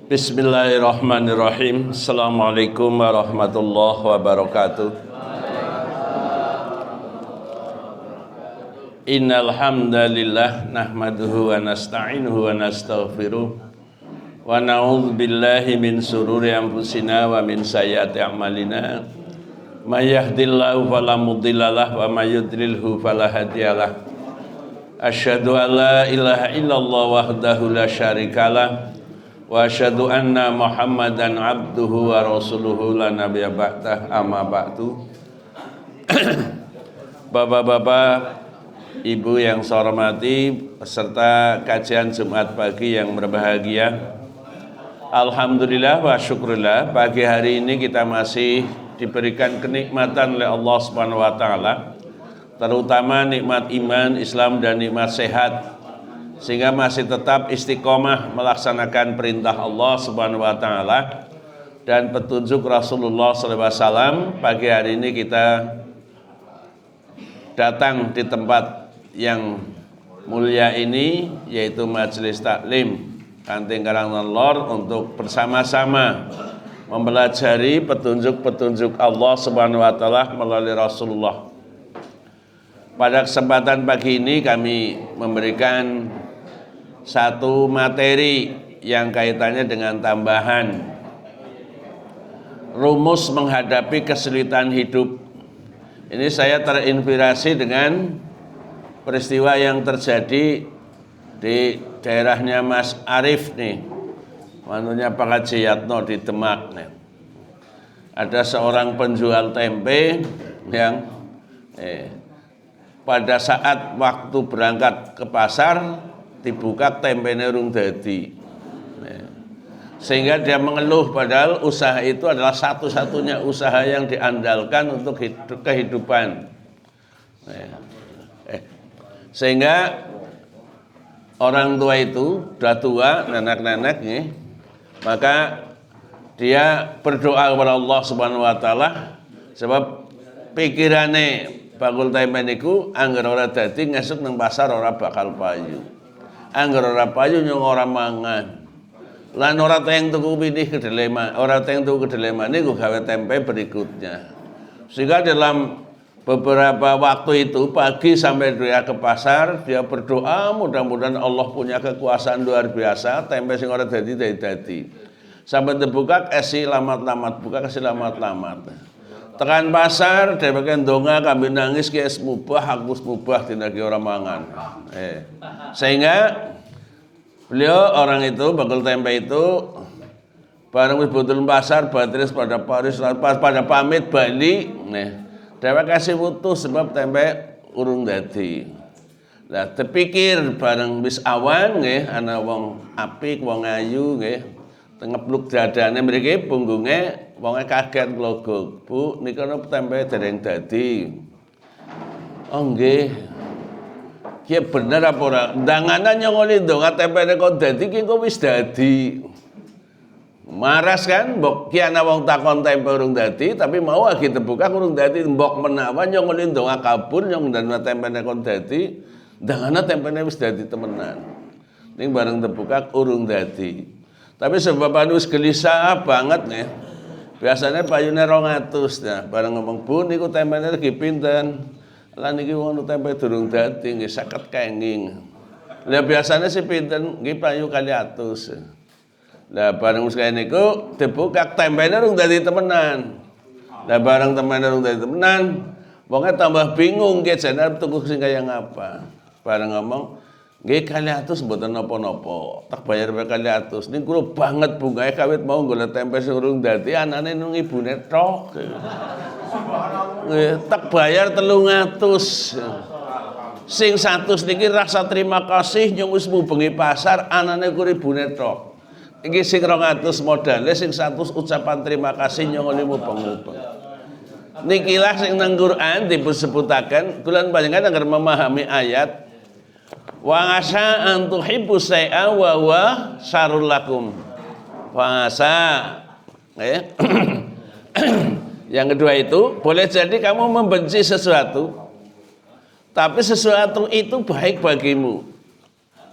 Bismillahirrahmanirrahim. Assalamualaikum warahmatullahi wabarakatuh. Innal hamdalillah nahmaduhu wa nasta'inuhu wa nastaghfiruh wa na'udzu billahi min sururi anfusina wa min sayyiati a'malina. May yahdihillahu fala mudhillalah wa may yudlilhu fala hadiyalah. Asyhadu an la ilaha illallah wahdahu la syarikalah wa asyhadu anna Muhammadan abduhu wa rasuluhu la nabiyya ba'dah, amma ba'du. Bapak-bapak, Ibu yang saya hormati, peserta kajian Jumat pagi yang berbahagia, alhamdulillah wa syukurillah, pagi hari ini kita masih diberikan kenikmatan oleh Allah Subhanahu wa taala, terutama nikmat iman, Islam dan nikmat sehat, sehingga masih tetap istiqomah melaksanakan perintah Allah Subhanahu wa taala dan petunjuk Rasulullah sallallahu alaihi wasallam. Pagi hari ini kita datang di tempat yang mulia ini, yaitu Majelis Taklim Kanting Karangan Lor, untuk bersama-sama mempelajari petunjuk-petunjuk Allah Subhanahu wa taala melalui Rasulullah. Pada kesempatan pagi ini kami memberikan satu materi yang kaitannya dengan tambahan rumus menghadapi kesulitan hidup. Ini saya terinspirasi dengan peristiwa yang terjadi di daerahnya Mas Arif nih, manunya Pak Haji Yatno di Demak nih. Ada seorang penjual tempe yang pada saat waktu berangkat ke pasar dibuka tempenya urung dadi, sehingga dia mengeluh, padahal usaha itu adalah satu-satunya usaha yang diandalkan untuk kehidupan. Sehingga orang tua itu sudah tua, nenek-nenek nih, maka dia berdoa kepada Allah Subhanahu wa taala, sebab pikirane bakul tempe niku angger ora dadi ngesuk nang pasar ora bakal payu. Angger ora payu nyung ora mangan. Lan ora teng tuku pinih kedeleman, ora teng tuku kedeleman niku gawe tempe berikutnya. Sehingga dalam beberapa waktu itu, pagi sampai dia ke pasar, dia berdoa mudah-mudahan Allah punya kekuasaan luar biasa, tempe sing ora dadi. Sampai dibuka esi lamat-lamat, buka kasih lamat-lamat. Tekan pasar, dia pakai donga, kami nangis ke es mubah, aku mubah tidak ke orang mangan. Sehingga beliau orang itu, bakul tempe itu, bareng wis butul pasar, batris pada Paris, pada pamit Bali, dia kasih putus sebab tempe urung dadi. Lah terpikir bareng bis awan, ana wong apik, wong ayu, tengepluk dadane mriki punggunge. Wonge kaget glogok, Bu, nika tempe dereng dadi. Oh nggih. Ki bener apa ora? Ndanganan nyongoli ndonga tempene kok dadi ki kok wis dadi. Maras kan, mbok ki ana wong takon tempe urung dadi, tapi mau lagi terbuka urung dadi, mbok menawa nyongoli ndonga kabur nyong dana tempene kok dadi, ndangana tempene wis dadi temenan. Ning bareng terbuka urung dadi. Tapi sebab anu wis gelisah banget nih. Biasanya payune 200 nah, bareng ngomong, Bu niku tempene lagi pinten? Lah niki wong tempe durung dadi nggih 50 kenging. Lah biasanya sih pinten? Nggih payu 200. Lah bareng wis kaya niku dibuka tempene urung dadi temenan. Lah bareng tempene urung dadi temenan, wonge tambah bingung ki jane tuku sing kaya ngapa. Bareng ngomong, nggih 200 mboten napa-napa, tak bayar 200. Ning kula banget bungae kawit mau golek tempe sing urung dadi, anane nang ibune tok. Nggih, tak bayar 300. Sing 100 niki rasa terima kasih nyung wis mubengi pasar, anane ku ibune tok. Iki sing 200 modale, sing 100 ucapan terima kasih nyung mubeng-mubeng. Nikilah sing nang Quran disebutaken, kula panjenengan agar memahami ayat wa asa an tuhibbu syai'an wa huwa syarrul lakum. Wa asa. Yang kedua itu, boleh jadi kamu membenci sesuatu, tapi sesuatu itu baik bagimu.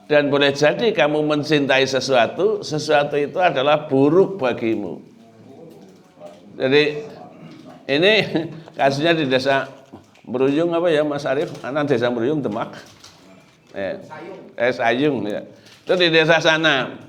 Dan boleh jadi kamu mencintai sesuatu, sesuatu itu adalah buruk bagimu. Jadi ini kasusnya di desa Meruyung apa ya Mas Arief? Anak desa Meruyung Demak. Sayung ya. Itu di desa sana.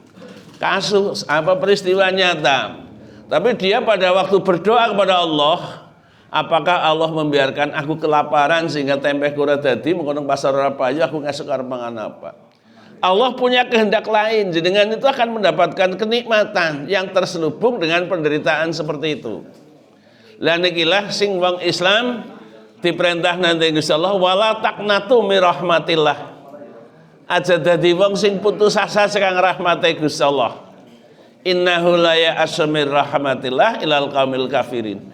Kasus apa peristiwa nyata. Tapi dia pada waktu berdoa kepada Allah, apakah Allah membiarkan aku kelaparan sehingga tempe kura dadi mengkono pasar ora payu aku ngesuk arep mangan apa. Allah punya kehendak lain, dengan itu akan mendapatkan kenikmatan yang terselubung dengan penderitaan seperti itu. Lah nikilah sing wong Islam diperintah nanti Gusti Allah wala taqnatu mi rahmatillah. Aja dadi wong sing putus asa saking rahmate Gusti Allah. Innahu la ya'asu mir rahmatillah ilal qaumil kafirin.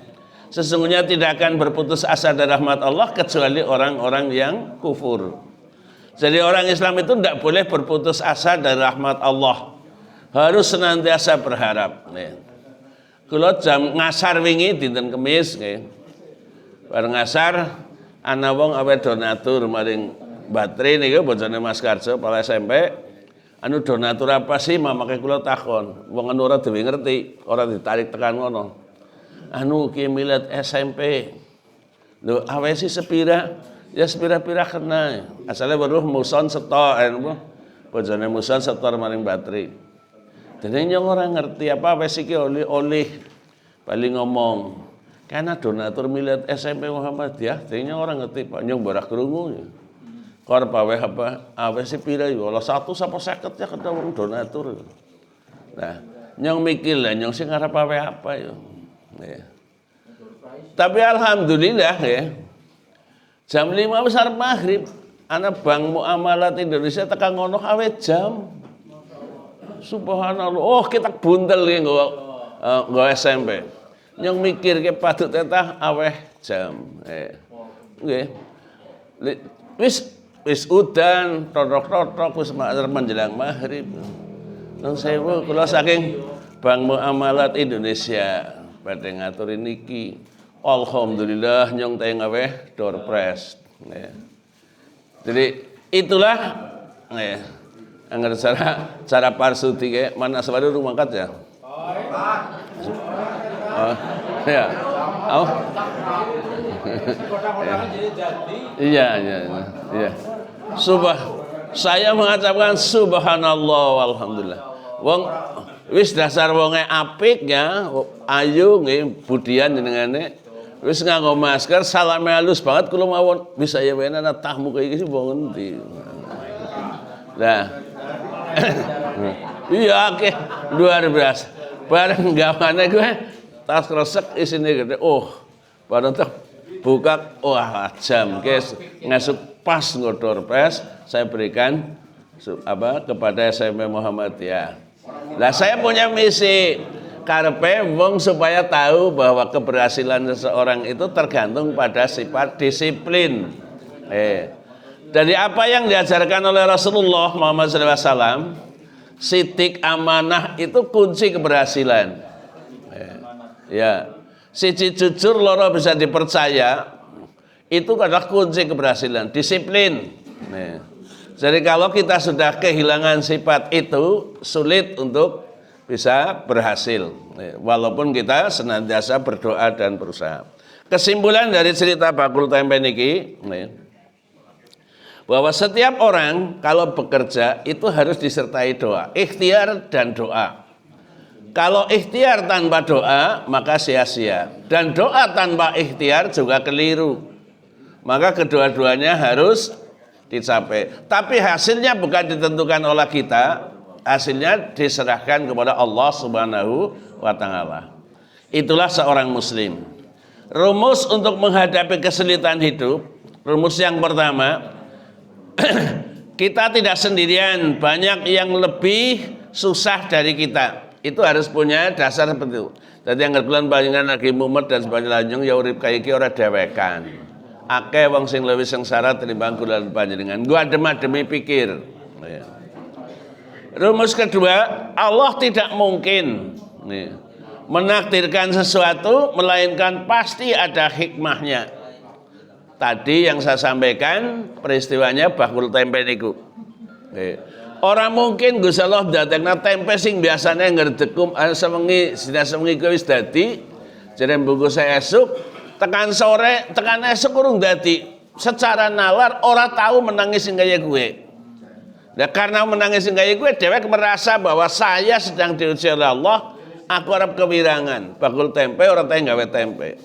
Sesungguhnya tidak akan berputus asa dari rahmat Allah kecuali orang-orang yang kufur. Jadi orang Islam itu tidak boleh berputus asa dari rahmat Allah. Harus senantiasa berharap. Kula jam ngasar wingi dinten Kemis nggih. Bareng ngasar ana wong awe donatur maring Batri niku bojone Mas Karjo pala SMP. Anu donatur apa sih mamake kula takon. Wong anu ora dhewe ngerti, ora ditarik tekan ngono. Anu ki milad SMP. Lho awe sih sepira? Ya sepira-pira kena. Asale weruh muson setor bojone muson setor maring Batri. Dene nyong ora ngerti apa wis iki oleh bali ngomong. Karena donatur milad SMP Muhammadiyah, dene ora ngerti Pak nyong barah krungu. Kor pawe apa? Awe sih pira yo? Lah 100 apa 50 ya kena wong donatur. Nah, nyong mikir lah nyong sing arep pawe apa yo. Ya. Tapi alhamdulillah ya. Jam 5 besar maghrib, anak Bank Muamalat Indonesia tekan ngono awe jam. Subhanallah. Oh, kita buntel ki nggo SMP. Nyong mikir ke patut tetah aweh jam. Nggih. Wis udan, totok-totok wis menjelang maghrib. Nang sewu kula saking Bank Muamalat Indonesia badhe ngatur niki. Alhamdulillah nyong teng aweh door prize. Jadi itulah anggar cara parsudi ke mana sewadu rumah kat ya. Oh, ya. Oh. Iya. Saya mengucapkan subhanallah walhamdulillah. Wong wis dasar wonge apik ya, ayu nggih budian jenengane. Wis nganggo masker, salame halus banget kula mawon. Bisa ya wenana tahmu kaya iki sih wong endi. Nah. Iya oke, luar biasa. Bareng gawane gue tas kresek isine gede. Oh, bareng tak buka wah jam guys ngasuk pas ngodor pes saya berikan kepada SMP Muhammadiyah. Lah saya punya misi karepe wong supaya tahu bahwa keberhasilan seseorang itu tergantung pada sifat disiplin. Dari apa yang diajarkan oleh Rasulullah Muhammad SAW, sidik amanah itu kunci keberhasilan. Ya, siji jujur loro bisa dipercaya itu adalah kunci keberhasilan. Disiplin. Jadi kalau kita sudah kehilangan sifat itu sulit untuk bisa berhasil. Walaupun kita senantiasa berdoa dan berusaha. Kesimpulan dari cerita bakul tempe niki, bahwa setiap orang kalau bekerja itu harus disertai doa, ikhtiar dan doa. Kalau ikhtiar tanpa doa maka sia-sia, dan doa tanpa ikhtiar juga keliru. Maka kedua-duanya harus dicapai. Tapi hasilnya bukan ditentukan oleh kita, hasilnya diserahkan kepada Allah Subhanahu wa taala. Itulah seorang muslim. Rumus untuk menghadapi kesulitan hidup, rumus yang pertama, kita tidak sendirian, banyak yang lebih susah dari kita. Itu harus punya dasar seperti itu. Jadi yang bulan panjenengan lagi mumet dan sebagainya ya urip kaya iki ora dewekan. Akeh wong sing luwih sengsara tinimbang kula panjenengan. Gua adem-ademi pikir. Rumus kedua, Allah tidak mungkin menakdirkan sesuatu melainkan pasti ada hikmahnya. Tadi yang saya sampaikan peristiwanya bakul tempe niku. Orang mungkin Gusti Allah ndadekna tempe sing biasane ngredekum sewengi sida sewengi kuwi wis dadi jare mbungku saya esuk tekan sore tekan esuk urung dadi secara nalar ora tahu menangis sing kaya gue. Nah karena menangis sing kaya gue dhewek merasa bahwa saya sedang diuji oleh Allah, aku arep kewirangan bakul tempe ora tau gawe tempe.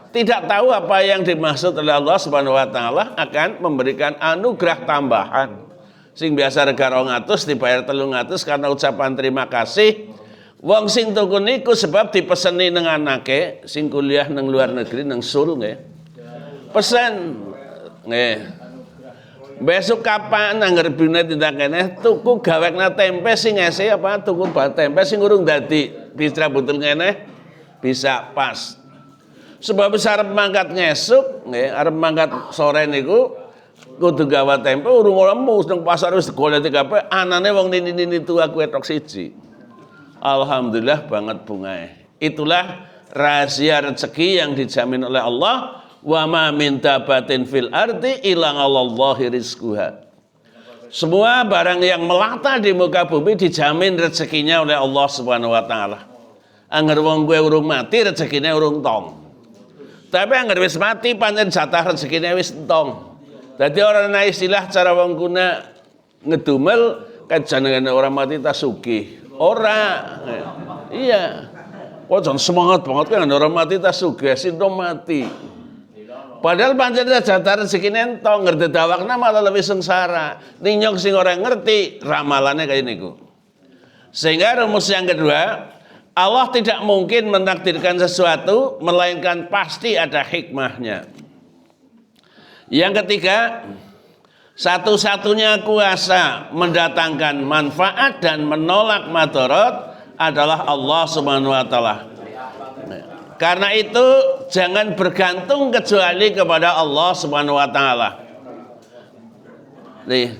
Tidak tahu apa yang dimaksud oleh Allah Subhanahu wa taala akan memberikan anugerah tambahan. Sing biasa rega 200 dibayar 300 karena ucapan terima kasih. Wong sing tuku niku sebab dipeseni nang anake sing kuliah nang luar negeri nang Seoul nggih. Pesen nggih. Besok kapan anggerbine tindak kene tuku gawekna tempe sing ese apa tuku tempe sing urung dadi bisa butul ngene bisa pas. Sebab bisa arep mangkat ngesuk nggih, arep mangkat sore niku kudu gawa tempe urung lemu nang pasar wis golek kabeh anane wong nini-nini tua kuwi tok siji. Alhamdulillah banget bungae. Itulah rahasia rezeki yang dijamin oleh Allah. Wa ma min dabatin fil ardi illa 'alallahi rizquha. Semua barang yang melata di muka bumi dijamin rezekinya oleh Allah Subhanahu wa taala. Angger wong kowe urung mati rezekine urung tong. Tapi angger wis mati pancen jatah rezekine wis entong. Dadi ora ana istilah cara wong kuna ngedumel kajenengane orang mati tak sugih. Ora. Iya. Kok jan semangat banget kan orang mati tak sugih sintom mati. Padahal pancen jatah rezekine entong ngerti dawakna malah lebih sengsara. Ninyong sing ora ngerti ramalannya kayak niku. Sehingga rumus yang kedua, Allah tidak mungkin mentakdirkan sesuatu melainkan pasti ada hikmahnya. Yang ketiga, satu-satunya kuasa mendatangkan manfaat dan menolak madarat adalah Allah Subhanahu wa taala. Karena itu jangan bergantung kecuali kepada Allah Subhanahu wa taala. Nih,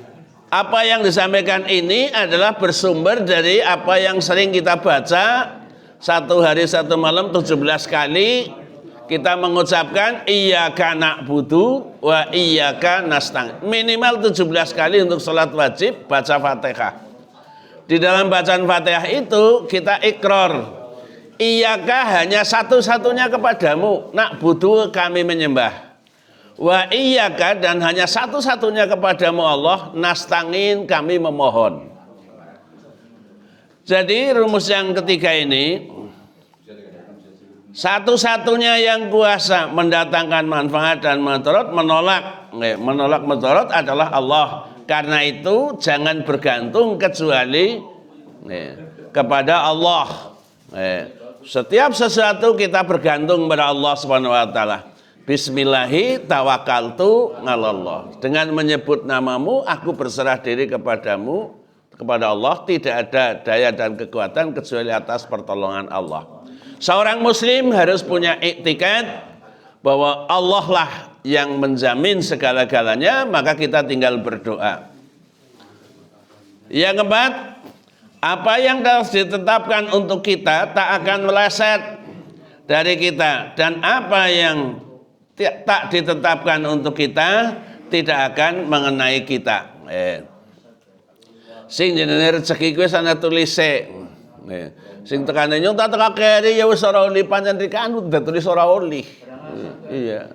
apa yang disampaikan ini adalah bersumber dari apa yang sering kita baca satu hari satu malam 17 kali. Kita mengucapkan iyyaka na'budu wa iyyaka nasta'in. Minimal 17 kali untuk salat wajib baca Fatihah. Di dalam bacaan Fatihah itu kita ikrar, iyyaka hanya satu-satunya kepadamu, na'budu kami menyembah. Wa iyyaka dan hanya satu-satunya kepadamu Allah, nasta'in kami memohon. Jadi rumus yang ketiga ini, satu-satunya yang kuasa mendatangkan manfaat dan madarat menolak madarat adalah Allah. Karena itu jangan bergantung kecuali kepada Allah. Setiap sesuatu kita bergantung kepada Allah Subhanahu wa taala. Bismillahi tawakkaltu 'alallah. Dengan menyebut namamu aku berserah diri kepadamu, kepada Allah, tidak ada daya dan kekuatan kecuali atas pertolongan Allah. Seorang muslim harus punya iktikad bahwa Allah lah yang menjamin segala-galanya, maka kita tinggal berdoa. Yang keempat, apa yang harus ditetapkan untuk kita tak akan meleset dari kita, dan apa yang tak ditetapkan untuk kita tidak akan mengenai kita. Sing jenenge rezeki kuwi sana tulise. Sing tekane nyong tak teka keri ya wis ora oli pancen dikanut ditulis ora oli. Iya.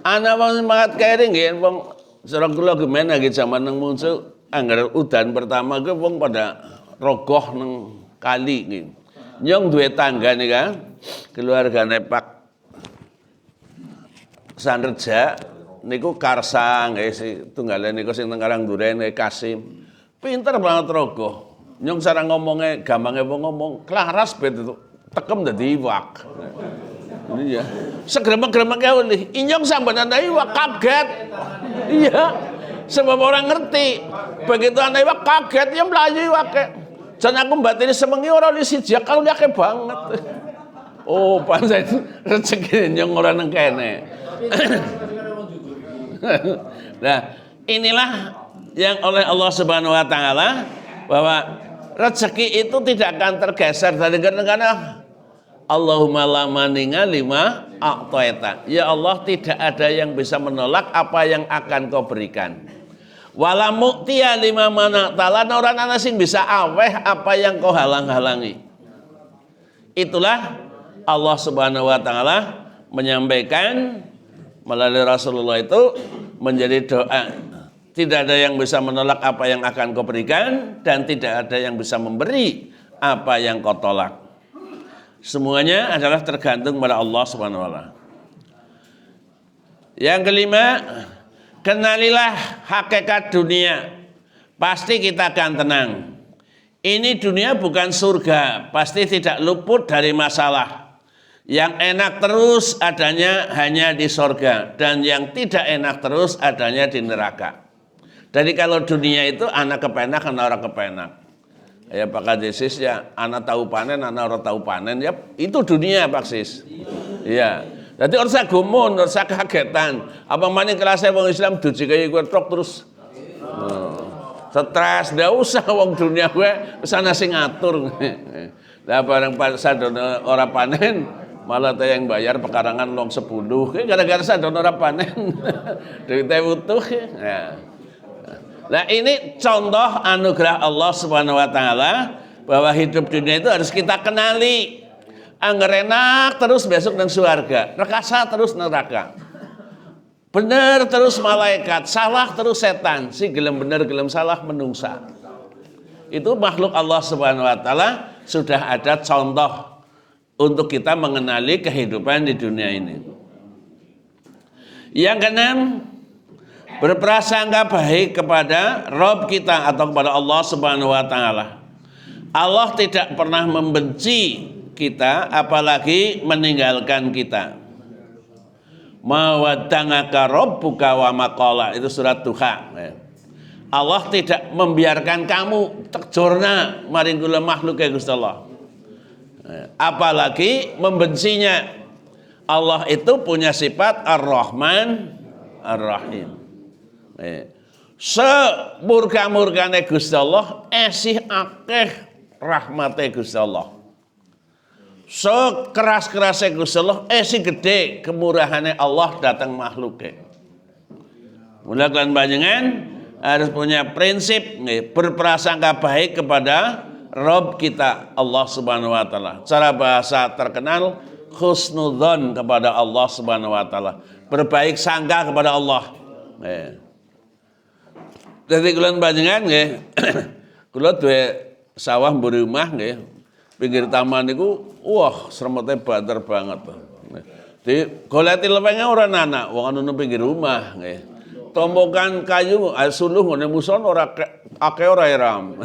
Ana wong semangat keri nggih wong sira kula gemen lagi zaman nang muncul anggar udan pertama kuwi wong pada rogoh nang kali nggih. Nyong duwe tangga nih kan. Keluargane Pak Sanreja niku Karsa nggih si tunggale niku sing teng Karangduren Kasim. Pinter banget rogoh. Nyong cara ngomongnya gampangnya wong ngomong klaras bet itu tekem dadi iwak. Iya. Segremeng-gremeng oleh inyong sampean ana iwak kaget. Iya. Sebab orang ngerti. Begitu ana iwak kaget ya mlayu iwake. Jan aku batine semengi ora li siji kalau akeh banget. Oh, pancen rezeki nyong ora nang kene. Nah, inilah yang oleh Allah Subhanahu wa taala bahwa rezeki itu tidak akan tergeser dari kadang-kadang Allahumma la maninga lima a'taita. Ya Allah, tidak ada yang bisa menolak apa yang akan kau berikan. Wala mu'tiya lima manaktalan, orang ana sing bisa aweh apa yang kau halang-halangi. Itulah Allah Subhanahu wa taala menyampaikan melalui Rasulullah itu menjadi doa. Tidak ada yang bisa menolak apa yang akan kau berikan, dan tidak ada yang bisa memberi apa yang kau tolak. Semuanya adalah tergantung pada Allah Subhanahu wa taala. Yang kelima, kenalilah hakikat dunia, pasti kita akan tenang. Ini dunia bukan surga, pasti tidak luput dari masalah. Yang enak terus adanya hanya di surga, dan yang tidak enak terus adanya di neraka. Jadi kalau dunia itu anak kepenak, anak orang kepenak. Ya Pak Kadesis ya, anak tahu panen, anak orang tahu panen, ya itu dunia Pak Sis. Iya. Jadi orang saya gumun, orang saya kagetan. Apa mana kelasnya orang Islam duji kayak gue trok terus stres, nggak usah wong dunia gue sana sing ngatur. Lah bareng sadona orang panen malah teh yang bayar pekarangan long 10. Gara-gara sadona orang panen duitnya utuh. Ya. Nah ini contoh anugerah Allah Subhanahu wa taala bahwa hidup dunia itu harus kita kenali. Angger enak terus besok nang surga, rekasa terus neraka. Bener terus malaikat, salah terus setan. Si gelem bener gelem salah menungsa. Itu makhluk Allah Subhanahu wa taala sudah ada contoh untuk kita mengenali kehidupan di dunia ini. Yang keenam, berprasangka baik kepada Rabb kita atau kepada Allah Subhanahu wa taala. Allah tidak pernah membenci kita, apalagi meninggalkan kita. Mawadda'aka rabbuka wa maqala, itu surat Duha. Allah tidak membiarkan kamu terjorna maring kula makhluk ya Gusti Allah. Apalagi membencinya. Allah itu punya sifat Ar-Rahman Ar-Rahim. Semurka-murkane Gusti Allah esih akeh rahmate Gusti Allah. So keras-kerasnya Gusti Allah si gede kemurahannya Allah datang makhluknya. Mula kalian panjenengan harus punya prinsip berprasangka baik kepada Rabb kita Allah Subhanahu wa taala. Cara bahasa terkenal husnudzon kepada Allah Subhanahu wa taala. Berbaik sangka kepada Allah. Jadi kalian panjenengan nggih kula duwe sawah mburi omah nggih. Pinggir taman itu, wah seremete banter banget. Di goleti lepengnya orang anak, wong anu pinggir rumah. Tombokan kayu, suluh ngene muson ora akeh ora iram.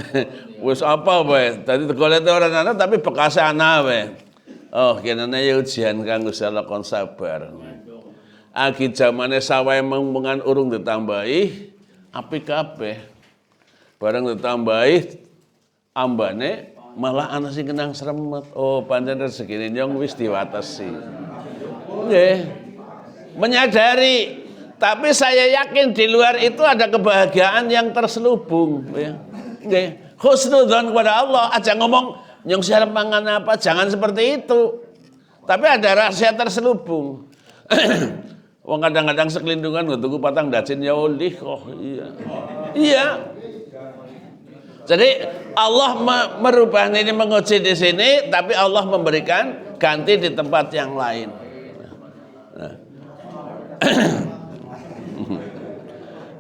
Wis apa wae, tadi goleti orang anak tapi bekas anak wae. Oh, kenane ya ujian kanggo salah kon sabar. Agi zamane sawahe mengan urung ditambahi, apik kabeh. Bareng ditambahi ambane malah anak sing kenang sremet. Oh, pancen rezekine nyong wis diwatesi. Nggih. Menyadari, tapi saya yakin di luar itu ada kebahagiaan yang terselubung, ya. Nggih. Husnudzon kepada Allah, aja ngomong nyong siarep mangan apa, jangan seperti itu. Tapi ada rahasia terselubung. Wong kadang-kadang sekelindungan tuku patang dacin ya olih kok. Iya. Iya. Jadi Allah merubah ini menguji di sini, tapi Allah memberikan ganti di tempat yang lain.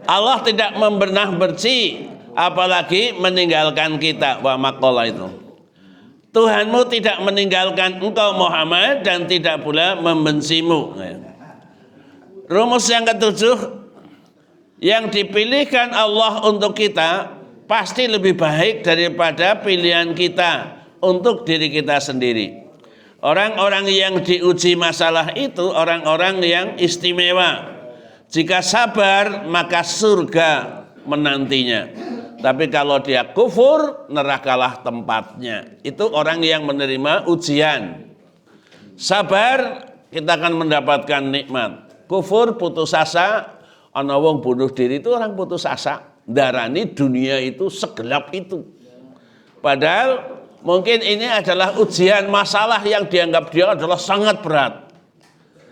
Allah tidak pernah benci, apalagi meninggalkan kita. Wa maqala itu. Tuhanmu tidak meninggalkan engkau Muhammad dan tidak pula membencimu. Rumus yang ketujuh, yang dipilihkan Allah untuk kita pasti lebih baik daripada pilihan kita untuk diri kita sendiri. Orang-orang yang diuji masalah itu orang-orang yang istimewa. Jika sabar maka surga menantinya. Tapi kalau dia kufur, nerakalah tempatnya. Itu orang yang menerima ujian. Sabar, kita akan mendapatkan nikmat. Kufur, putus asa. Ana wong bunuh diri itu orang putus asa. Darani dunia itu segelap itu. Padahal mungkin ini adalah ujian masalah yang dianggap dia adalah sangat berat.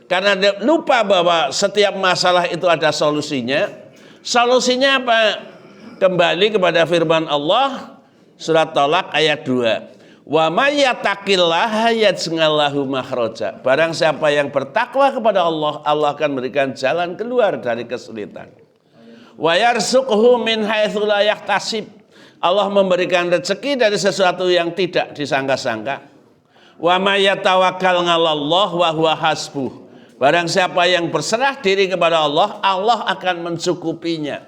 Karena dia lupa bahwa setiap masalah itu ada solusinya. Solusinya apa? kembali kepada firman Allah surat Thalaq ayat 2. Wa may yattaqillaha yaj'allahu makhraja. Barang siapa yang bertakwa kepada Allah, Allah akan memberikan jalan keluar dari kesulitan. Wa yarzuqhu min haitsu la yahtasib. Allah memberikan rezeki dari sesuatu yang tidak disangka-sangka. Wa may yatawakkal 'alallah wa huwa hasbuh. Barang siapa yang berserah diri kepada Allah, Allah akan mencukupinya.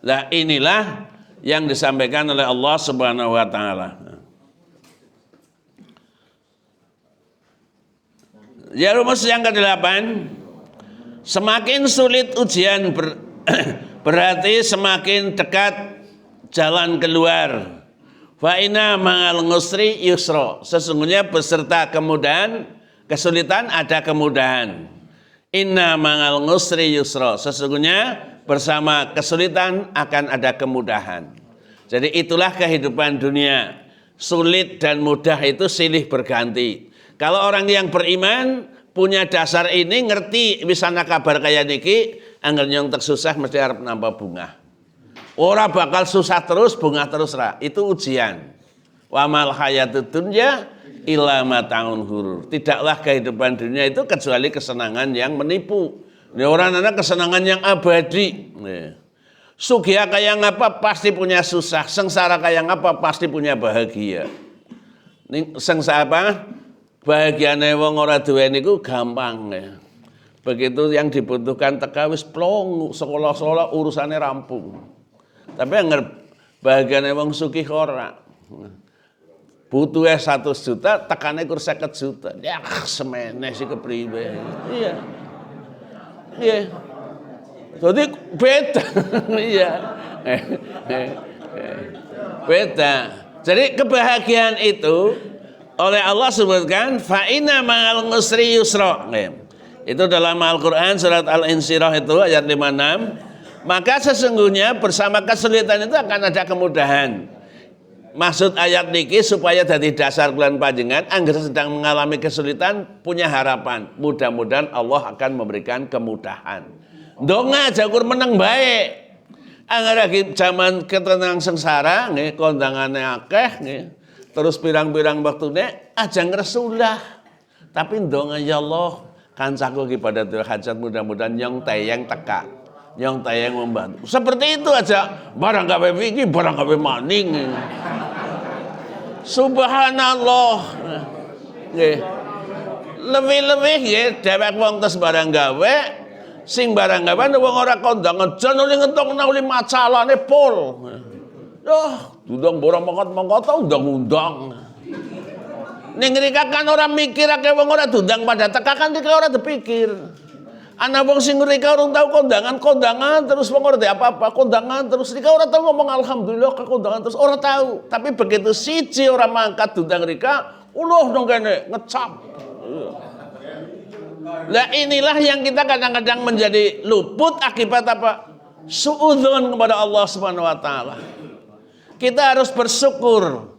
Nah, inilah yang disampaikan oleh Allah Subhanahu wa taala. Ya, rumus yang ke-8, semakin sulit ujian berarti semakin dekat jalan keluar. Fa inna ma'al ngusri yusra. Sesungguhnya beserta kemudahan, kesulitan ada kemudahan. Inna ma'al ngusri yusra. Sesungguhnya bersama kesulitan akan ada kemudahan. Jadi itulah kehidupan dunia. Sulit dan mudah itu silih berganti. Kalau orang yang beriman punya dasar ini, ngerti wisana kabar kaya niki, angger nyong tersusah mesti arep nambah bunga. Ora bakal susah terus, bunga terus ra. Itu ujian. Wa mal hayatud dunya illa mata'un ghurur. Tidaklah kehidupan dunia itu kecuali kesenangan yang menipu. Ini orang anak kesenangan yang abadi. Sugih kayak apa pasti punya susah, sengsara kayak apa pasti punya bahagia. Ning sengsara apa? Bahagiane wong ora duwe niku gampang ya. Begitu yang dibutuhkan teka wis plong, sekolah-sekolah urusannya rampung. Tapi anger bahagiane wong sugih ora. Butuhe 100 juta, tekane kur 50 juta. Ya semene sih kepriwe. Iya. Iya. Jadi beda. Iya. Beda. Jadi kebahagiaan itu oleh Allah sebutkan fa inna ma'al ngusri yusra. Itu dalam Al-Qur'an surat Al-Insyirah itu ayat 56. Maka sesungguhnya bersama kesulitan itu akan ada kemudahan. Maksud ayat niki supaya dari dasar bulan panjenengan angger sedang mengalami kesulitan punya harapan. Mudah-mudahan Allah akan memberikan kemudahan. Donga jakur menang baik. Angger lagi zaman ketenang sengsara nggih kondangane akeh nggih. Terus pirang-pirang waktune aja ngresulah. Tapi ndonga ya Allah, kancaku iki pada hajat mudah-mudahan yang tayang teka. Yang tayang membantu. Seperti itu aja. Barang gawe iki, barang gawe maning. Subhanallah. Nggih. Lebih-lebih nggih dhewek wong tes barang gawe, sing barang gawe wong ora kondangan jan oleh ngentokna oleh macalane pol. Undang borong mongkot-mongkot undang-undang. Ning ngrika kan ora mikirake wong ora diundang pada teka kan iki ora dipikir. Ana wong sing ngrika urung tau kondangan terus wong ora apa-apa, kondangan terus ngrika ora tau ngomong alhamdulillah ke kondangan terus ora tahu. Tapi begitu siji ora mangkat diundang ngrika, uluh nang kene ngecap. Lah inilah yang kita kadang-kadang menjadi luput akibat apa? Suudzon kepada Allah Subhanahu wa taala. Kita harus bersyukur.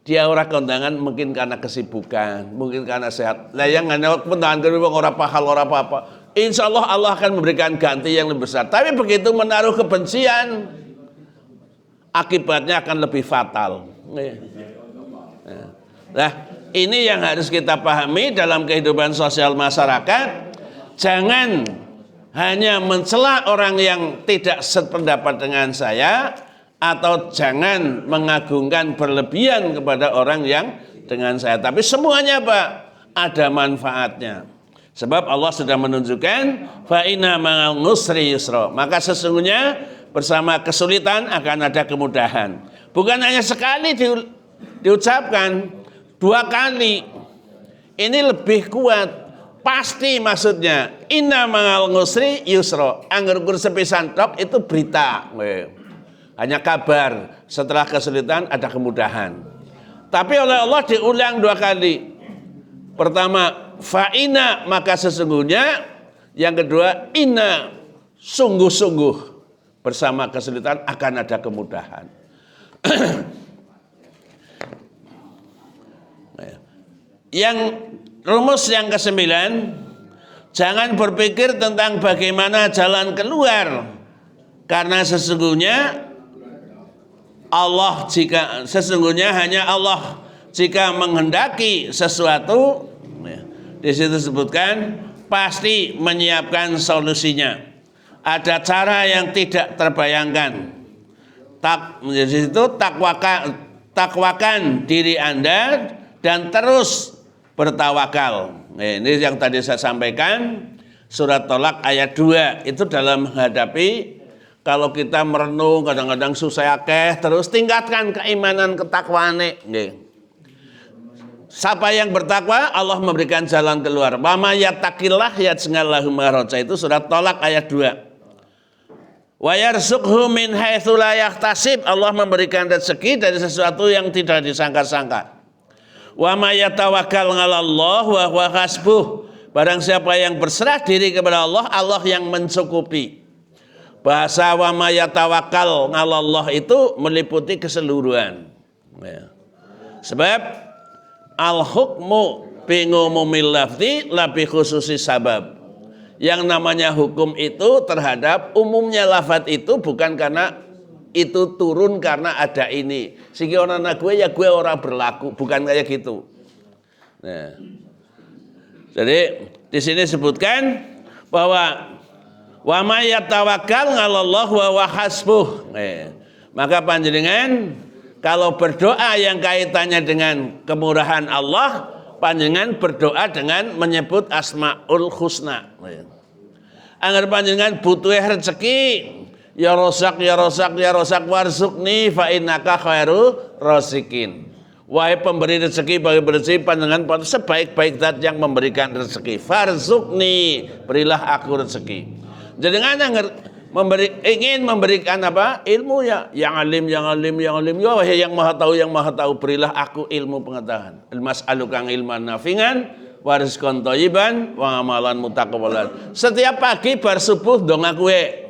Dia ora kondangan mungkin karena kesibukan, mungkin karena sehat. Lah yang ana kondangan kene wong ora pahal ora apa-apa. Insya Allah Allah akan memberikan ganti yang lebih besar. Tapi begitu menaruh kebencian, akibatnya akan lebih fatal. Nah, ini yang harus kita pahami dalam kehidupan sosial masyarakat. Jangan hanya mencela orang yang tidak sependapat dengan saya, atau jangan mengagungkan berlebihan kepada orang yang dengan saya. Tapi semuanya Pak, ada manfaatnya. Sebab Allah sudah menunjukkan fa inna ma'al ngusri yusra. Maka sesungguhnya bersama kesulitan akan ada kemudahan. Bukan hanya sekali diucapkan, 2 kali. Ini lebih kuat. Pasti maksudnya inna ma'al ngusri yusra. Angger kur sepisan tok itu berita. Hanya kabar, setelah kesulitan ada kemudahan. Tapi oleh Allah diulang 2 kali. Pertama, fa'ina maka sesungguhnya. Yang kedua, inna sungguh-sungguh bersama kesulitan akan ada kemudahan. Yang rumus yang ke-9, jangan berpikir tentang bagaimana jalan keluar Karena sesungguhnya hanya Allah jika menghendaki sesuatu, ya, di situ sebutkan pasti menyiapkan solusinya. Ada cara yang tidak terbayangkan. Di situ takwakan diri Anda dan terus bertawakal. Ini yang tadi saya sampaikan, surat Tolak ayat 2 itu dalam menghadapi kalau kita merenung kadang-kadang susah akeh, terus tingkatkan keimanan ketakwaan. Siapa yang bertakwa, Allah memberikan jalan keluar. Wa may yattaqillah yaj'al lahu makhraja, itu surat Tolak ayat 2. Wa yarzuqhu min haitsu la yahtasib, Allah memberikan rezeki dari sesuatu yang tidak disangka-sangka. Wa may yatawakkal 'alallah wa huwa hasbuh, barang siapa yang berserah diri kepada Allah, Allah yang mencukupi. Bahasa wa may yatawakkal 'alallah itu meliputi keseluruhan. Ya. Sebab al-hukmu bi umumil lafzi la bi khususi sabab. Yang namanya hukum itu terhadap umumnya lafaz itu, bukan karena itu turun karena ada ini. Sehingga orang gue ya gue orang berlaku, bukan kayak gitu. Nah, jadi di sini sebutkan bahwa wa may yatawakkal 'alallah wa huwa hasbuh. Maka panjenengan kalau berdoa yang kaitannya dengan kemurahan Allah, panjenengan berdoa dengan menyebut Asmaul Husna. Angger panjenengan butuh rezeki, ya rosak ya rosak ya rosak warzuqni fa innaka khairu rasikin. Wahai pemberi rezeki, bagi rezeki panjenengan sebaik-baik zat yang memberikan rezeki. Farzuqni, berilah aku rezeki. Jenengan ingin memberikan apa? Ilmu ya, yang alim. Ya wahai yang maha tahu, berilah aku ilmu pengetahuan. Mas'alukang ilman nafi'an wa rizqan thayyiban wa amalan mutaqabbalan. Setiap pagi bar subuh donga kue.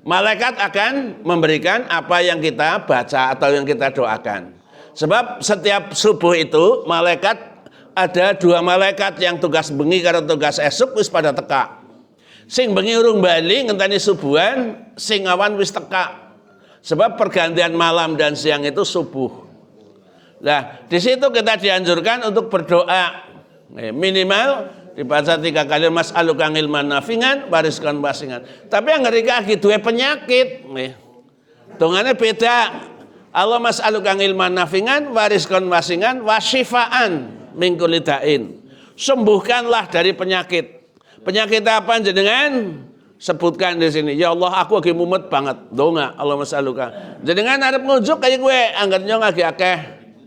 Malaikat akan memberikan apa yang kita baca atau yang kita doakan. Sebab setiap subuh itu malaikat ada 2 malaikat yang tugas bengi karo tugas esuk wis pada teka. Sing bengi urung bali ngenteni subuhan, sing awan wis teka. Sebab pergantian malam dan siang itu subuh. Nah, di situ kita dianjurkan untuk berdoa. Minimal dibaca 3 kali mas'alukang ilman nafi'an warizqan wasingan. Tapi yang ngerika lagi duwe penyakit. Dongane beda. Allah mas'alukang ilman nafi'an warizqan wasingan wasyifaan min kulli da'in. Sembuhkanlah dari penyakit. Penyakit apa jenengan? Sebutkan di sini. Ya Allah, aku lagi mumet banget. Donga Allah mas'aluka. Jenengan arep ngujuk kayak gue, anggarnya lagi akeh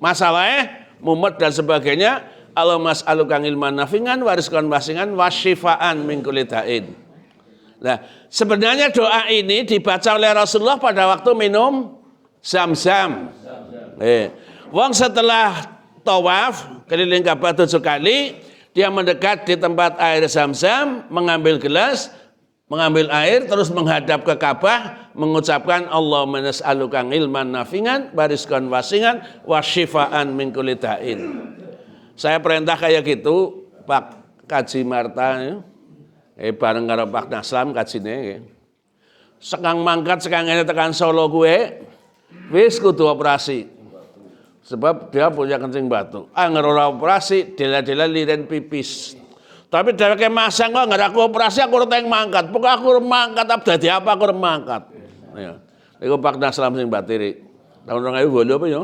masalahnya, mumet dan sebagainya. Allah mas'alukang ilman nafi'an warizqan wasingan wasyifaan min kulli da'in. Nah, sebenarnya doa ini dibaca oleh Rasulullah pada waktu minum Zam-Zam. Wong setelah tawaf keliling Ka'bah 7 kali, dia mendekat di tempat air Zam-Zam, mengambil gelas, mengambil air, terus menghadap ke Ka'bah, mengucapkan Allahumma nas'alukang ilman nafi'an warizqan wasingan wasyifaan min kulli da'in. Saya perintah kayak gitu, Pak Kaji Marta, bareng karo Pak Naslam kajine. Sekang mangkat, sekang ini tekan Solo gue, wis kudu operasi. Sebab dia punya kencing batu. Angger ora operasi, dela-dela liren pipis. Tapi dheweke masang kok nggak aku operasi, aku ora teng mangkat. Pokoke aku mangkat apa dadi apa aku mangkat. Ya. Iku Pak Naslam sing batiri. Tahun 2008 apa ya?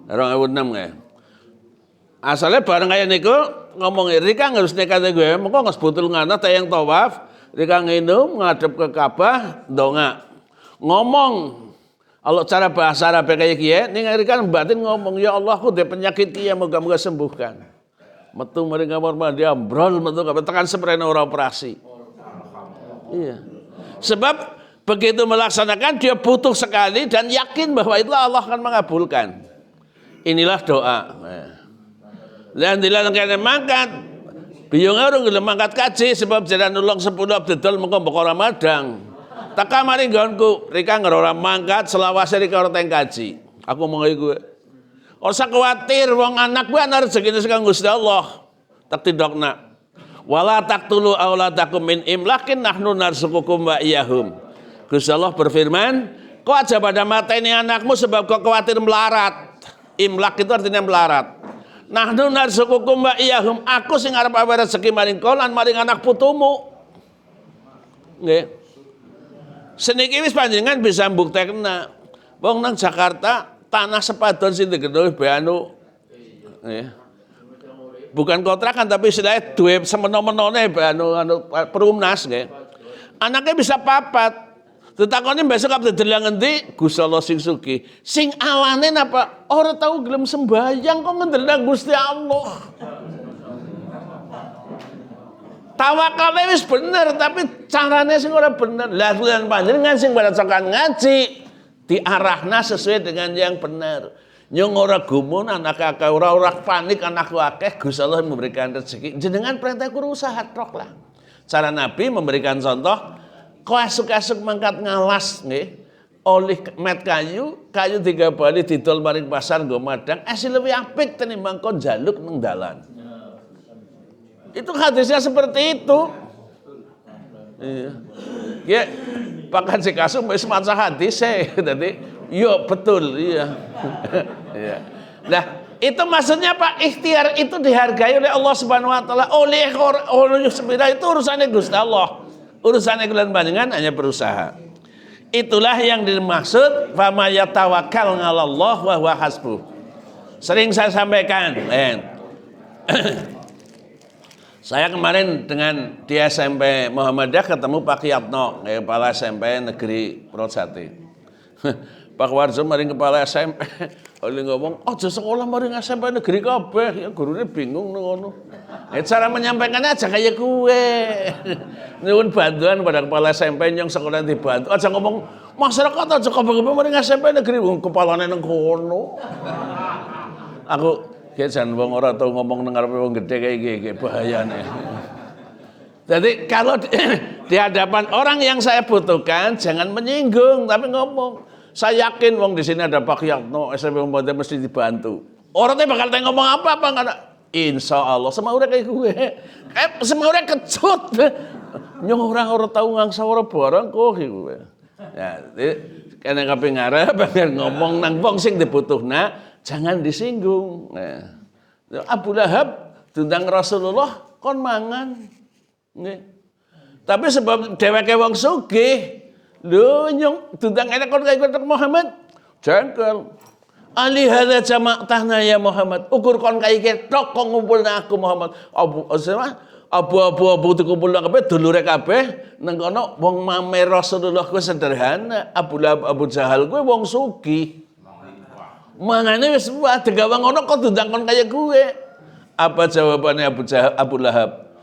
2006 ya. Asalnya bareng kayak niku ngomong Rika harus nekat gue, mengko nggak sebutul ngana tayang tawaf, Rika nginum ngadep ke Ka'bah, donga. Ngomong kalau cara bahasa Arab kayak kiye, ning Rika batin ngomong, ya Allah aku ada penyakit kiye moga-moga sembuhkan. Metu mari kamar mandi ambrol metu kabeh tekan seprene ora operasi. Iya. Sebab begitu melaksanakan dia butuh sekali dan yakin bahwa itulah Allah akan mengabulkan. Inilah doa. Dan dilarang mangkat. Biyung orang gelem mangkat kaji sebab jalan nulung 10 abdedol mengko mbok ora madang. Taka mari nggonku, Rika ora mangkat selawase Rika ora teng kaji. Aku ngomong gue. Ora usah kuwatir wong anak kuwi ana rezekine saka Gusti Allah. Tak tindakna. Wala taqtulu auladakum min imlakin nahnu narzuqukum wa iyyahum. Gusti Allah berfirman, kau aja pada mata ini anakmu sebab kau khawatir melarat. Imlak itu artinya melarat. Nahnu narzuqukum wa iyyahum, aku sing arep awe rezeki maring kau lan maring anak putumu. Nggih. Seniki wis panjenengan bisa mbuktekna. Wong nang Jakarta tanah sepadon sing digedhe anu nggih. Bukan kontrakan tapi istilahnya duwe semeno-menone anu perumnas nggih. Anaknya bisa papat. Tetakone besok kabeh deleng endi? Gusti Allah sing sugih. Sing awane napa? Ora tau gelem sembayang kok ngendeleng Gusti Allah. Tawakale wis bener tapi carane sing ora bener. Lah lan panjenengan sing pada cokan ngaji diarahna sesuai dengan yang benar. Nyong ora gumun anak akeh ora panik anakku akeh Gusti Allah memberikan rezeki. Jenengan perintah kudu usaha tok lah. Cara Nabi memberikan contoh, kau esuk-esuk mangkat ngalas nggih, oleh met kayu 3 bali didol maring pasar nggo madang, esi luwih apik tinimbang kon njaluk nang dalan. Itu hadisnya seperti itu. Iya. Ya, pakan si kasum wis maca hadis dadi yo betul, iya. Iya. Nah, itu maksudnya Pak, ikhtiar itu dihargai oleh Allah Subhanahu wa taala. Oleh itu urusannya Gusti Allah. Urusannya kalian panjenengan hanya berusaha. Itulah yang dimaksud fama yatawakkal 'alallah wa huwa hasbuh. Sering saya sampaikan, saya kemarin dengan di SMP Muhammadiyah ketemu Pak Kiyatno, kepala SMP Negeri Purwojati. Pak Warjo maring kepala SMP, oleh ngomong, aja sekolah maring SMP negeri kabeh, ya gurune bingung ngono. Cara menyampaikannya aja kayak gue. Nyuwun bantuan pada kepala SMP yang sekolah dibantu. Aja ngomong masyarakat aja kabeh maring SMP negeri, wong kepalane nang kono. Aku ya jan wong ora tau ngomong nang ngarepe wong gedhe kayak iki bahayane. Jadi kalau di hadapan orang yang saya butuhkan jangan menyinggung tapi ngomong. Saya yakin wong di sini ada Pak Yatno SMP Muhammadiyah mesti dibantu. Orangnya bakal ngomong apa enggak ada. Insya Allah semua orang kayak gue. Semua orang kecut. Nyong orang tahu ngangsa orang barang kok gue. Ya, karena kabeh ngarep pengen ngomong nang wong sing dibutuhna jangan disinggung. Nah, Abu Lahab diundang Rasulullah kon mangan. Nggih. Tapi sebab dheweke wong sugih lho nyong diundang enak kon kaya Muhammad jengkel. Ali hadza jama'tahna ya Muhammad. Ukur kon kaya ketok kok ngumpulna aku Muhammad. Abu dikumpulna kabeh dulure kabeh nang kono wong mamer Rasulullah ku sederhana. Abu Lahab Abu Jahal kuwi wong sugih. Mangane wis wae gawe ngono kok diundang kon kaya gue. Apa jawabannya Abu Lahab?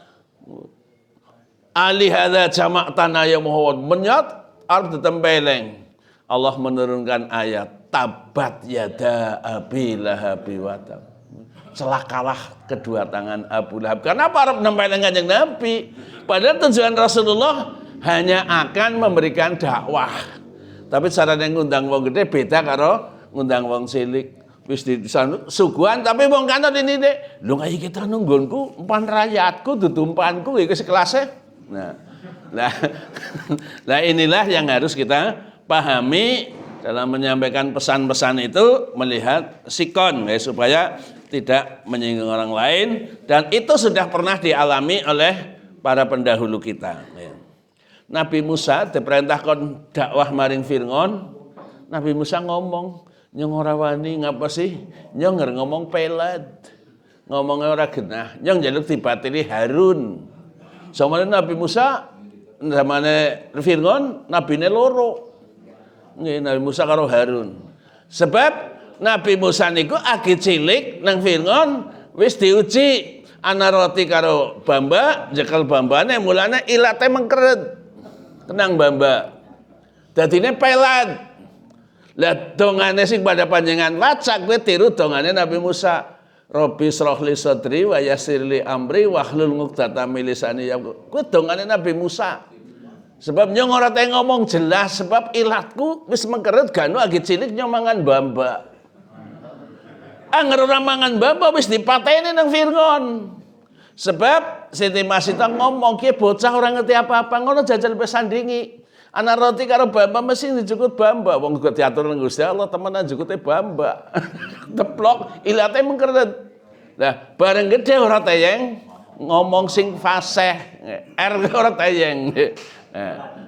Ali hadza jama'tana ya Muhammad. Menyat arep ditempeleng. Allah menurunkan ayat tabat yada Abi Lahab wa tab. Celakalah kedua tangan Abu Lahab. Kenapa arep nempeleng Kanjeng Nabi? Padahal tujuan Rasulullah hanya akan memberikan dakwah. Tapi carane ngundang wong gede beda karo ngundang wong cilik. Wis di suguhan tapi wong kantor ini dek. Lho kaya kita nunggonku umpan rakyatku dudu umpanku iki sekelase. Nah, inilah yang harus kita pahami dalam menyampaikan pesan-pesan itu, melihat sikon ya, supaya tidak menyinggung orang lain, dan itu sudah pernah dialami oleh para pendahulu kita. Nabi Musa diperintahkan dakwah maring Fir'aun. Nabi Musa ngomong, nyong ora wani ngapa sih? Nyong ngomong pelet. Ngomongnya ora genah. Nyong njaluk dibatili Harun. Samane Nabi Musa zamane Fir'aun nabine loro. Nggih Nabi Musa karo Harun. Sebab Nabi Musa niku agi cilik nang Fir'aun wis diuji ana roti karo bamba, jekel bambane mulane ilate mengkeret. Tenang bamba. Dadine pelat. Lah dongane sing pada panjenengan waca kowe tiru dongane Nabi Musa. Rabbi shrah li sadri wa yassir li amri wahlul 'uqdatam min lisani yafqahu. Kuwi dongane Nabi Musa. Sebab nyong ora teh ngomong jelas sebab ilatku wis mengkeret ganu agi cilik nyong mangan bamba. Angger ora mangan bamba wis dipateni nang Fir'aun. Sebab Siti Masita ngomong ki bocah ora ngerti apa-apa ngono jajal pesandingi. Ana roti karo bamba mesti dijukut bamba. Wong kok diatur nang Gusti Allah temenan jukute bamba. Teplok ilate mengkeret. Lah bareng gede ora tayeng ngomong sing fasih. R ora tayeng.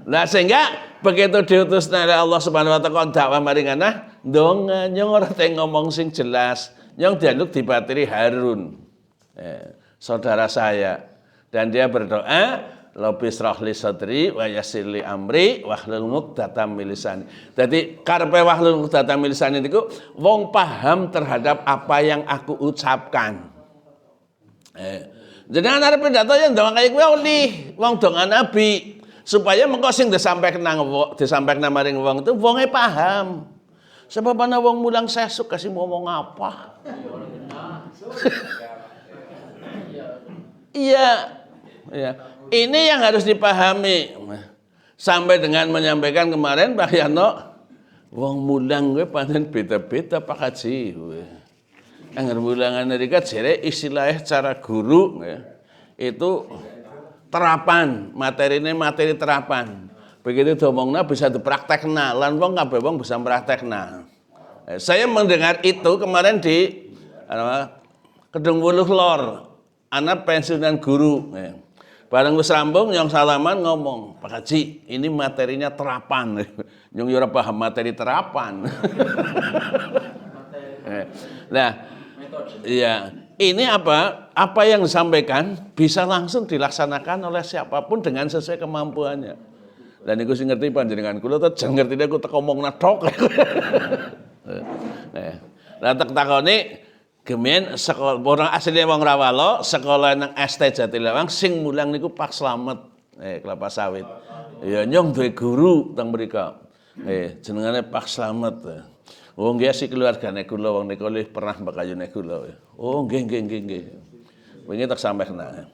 Nah sehingga begitu diutus oleh Allah Subhanahu wa taala dakwah maring anak ndonga nyong ora tayeng ngomong sing jelas. Nyong dialog dibatiri Harun. Saudara saya dan dia berdoa Rabbi shrah li sadri wa yassir li amri wahlul 'uqdatam min lisani. Dadi karepe wahlul 'uqdatam min lisani niku wong paham terhadap apa yang aku ucapkan. Jenengan arep pidato yang ndonga kaya kuwi oli wong donga nabi supaya mengko sing disampaikna maring wong itu wonge paham. Sebab ana wong mulang sesuk kasih ngomong apa? Iya. Ya. Ini yang harus dipahami. Sampai dengan menyampaikan kemarin Pak Yano, wong mulang gue pancen beda-beda Pak Haji. Angger mulangan mereka jere istilahnya cara guru itu terapan, materinya materi terapan. Begitu domongna bisa dipraktekna, lan wong kabeh wong bisa praktekna. Saya mendengar itu kemarin di Kedung Wuluh Lor, anak pensiunan guru. Bareng wis rambung yang salaman ngomong, Pak Haji, ini materinya terapan. Yang ora paham materi terapan. Nah, iya, ini apa? Apa yang disampaikan bisa langsung dilaksanakan oleh siapapun dengan sesuai kemampuannya. Dan iku sing ngerti panjenengan kula tuh jan ngerti aku tek omongna tok. Lah tek takone gemen sekolah orang asli wong Rawalo sekolah nang ST Jatilawang sing mulang niku Pak Slamet Kelapa Sawit. Ya nyong duwe guru teng mrika. Jenengane Pak Slamet. Oh nggih si keluargane kula wong niku pernah mbakayune kula. Oh nggih. Wingi tak sampekna.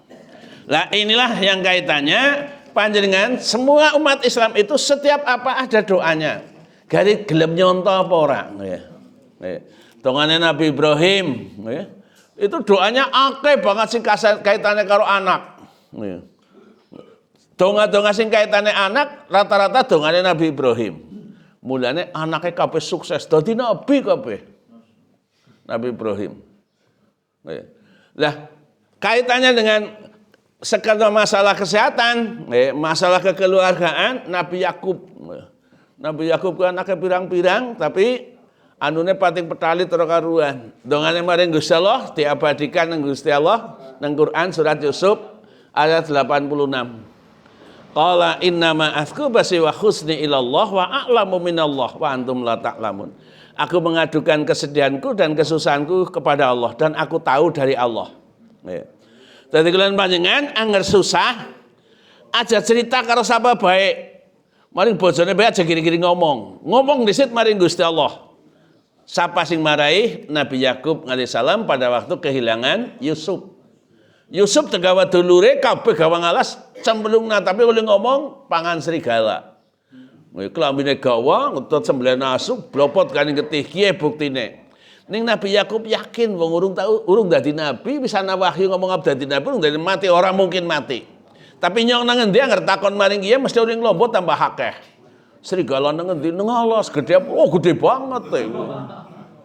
Lah inilah yang kaitannya panjenengan semua umat Islam itu setiap apa ada doanya. Gari gelem nyonto apa ora nggih. Dongane Nabi Ibrahim, itu doanya akeh banget sing kaitannya karo anak. Donga-donga sing kaitannya anak rata-rata dongane Nabi Ibrahim. Mulane anaknya kabeh sukses, dadi nabi kabeh. Nabi Ibrahim. Lah kaitannya dengan sekedar masalah kesehatan, masalah kekeluargaan Nabi Yakub. Nabi Yakub ku anaknya pirang-pirang tapi anune pating petali terus karuan. Dongane maring Gusti Allah diabadikan nang Gusti Allah nang Quran surat Yusuf ayat 86. Qala innama azku basi wa husni ilallah wa a'lamu minallah wa antum la ta'lamun. Aku mengadukan kesedihanku dan kesusahanku kepada Allah dan aku tahu dari Allah. Dadi kalian panjenengan angger susah aja cerita karo sapa baik. Maring bojone bae aja kiri-kiri ngomong. Ngomong dhisit maring Gusti Allah. Sapa sing marai Nabi Yakub alaihissalam pada waktu kehilangan Yusuf. Yusuf tegawa dulure kabeh gawang alas cemplungna tapi oleh ngomong pangan serigala. Kelambine gawa ngetut sembelih asu blopot kan getih kiye buktine. Ning Nabi Yakub yakin wong urung dadi nabi bisa wahyu ngomong dadi nabi urung dadi mati orang mungkin mati. Tapi nyong nang endi anger takon maring kiye mesti oleh nglombot tambah akeh. Serigala nang endi nang alas gede gede banget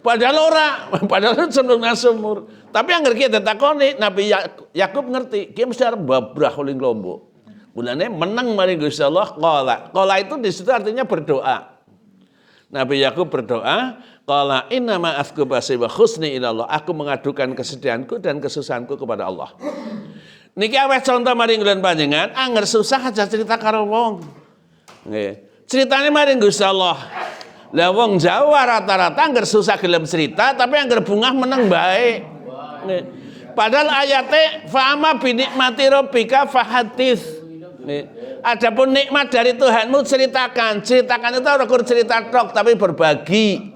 padahal sebelum nasumur. Tapi angger kiye ditakoni Nabi Yakub ngerti, kiye mesti arep babrah uling lombok. Mulane menang maring Gusti Allah qala itu di situ artinya berdoa. Nabi Yakub berdoa, qala inna ma asqubasi wa husni ilallah. Aku mengadukan kesedihanku dan kesusahanku kepada Allah. Niki aweh contoh maring kula panjenengan, angger susah aja cerita karo wong. Nggih. Ceritane maring Gusti Allah. Lah wong Jawa rata-rata angger susah gelem cerita tapi angger bungah meneng bae. Padahal ayate fa'ama bi nikmati rabbika fahadits. Adapun nikmat dari Tuhanmu ceritakan. Ceritakan itu ora kur cerita tok tapi berbagi.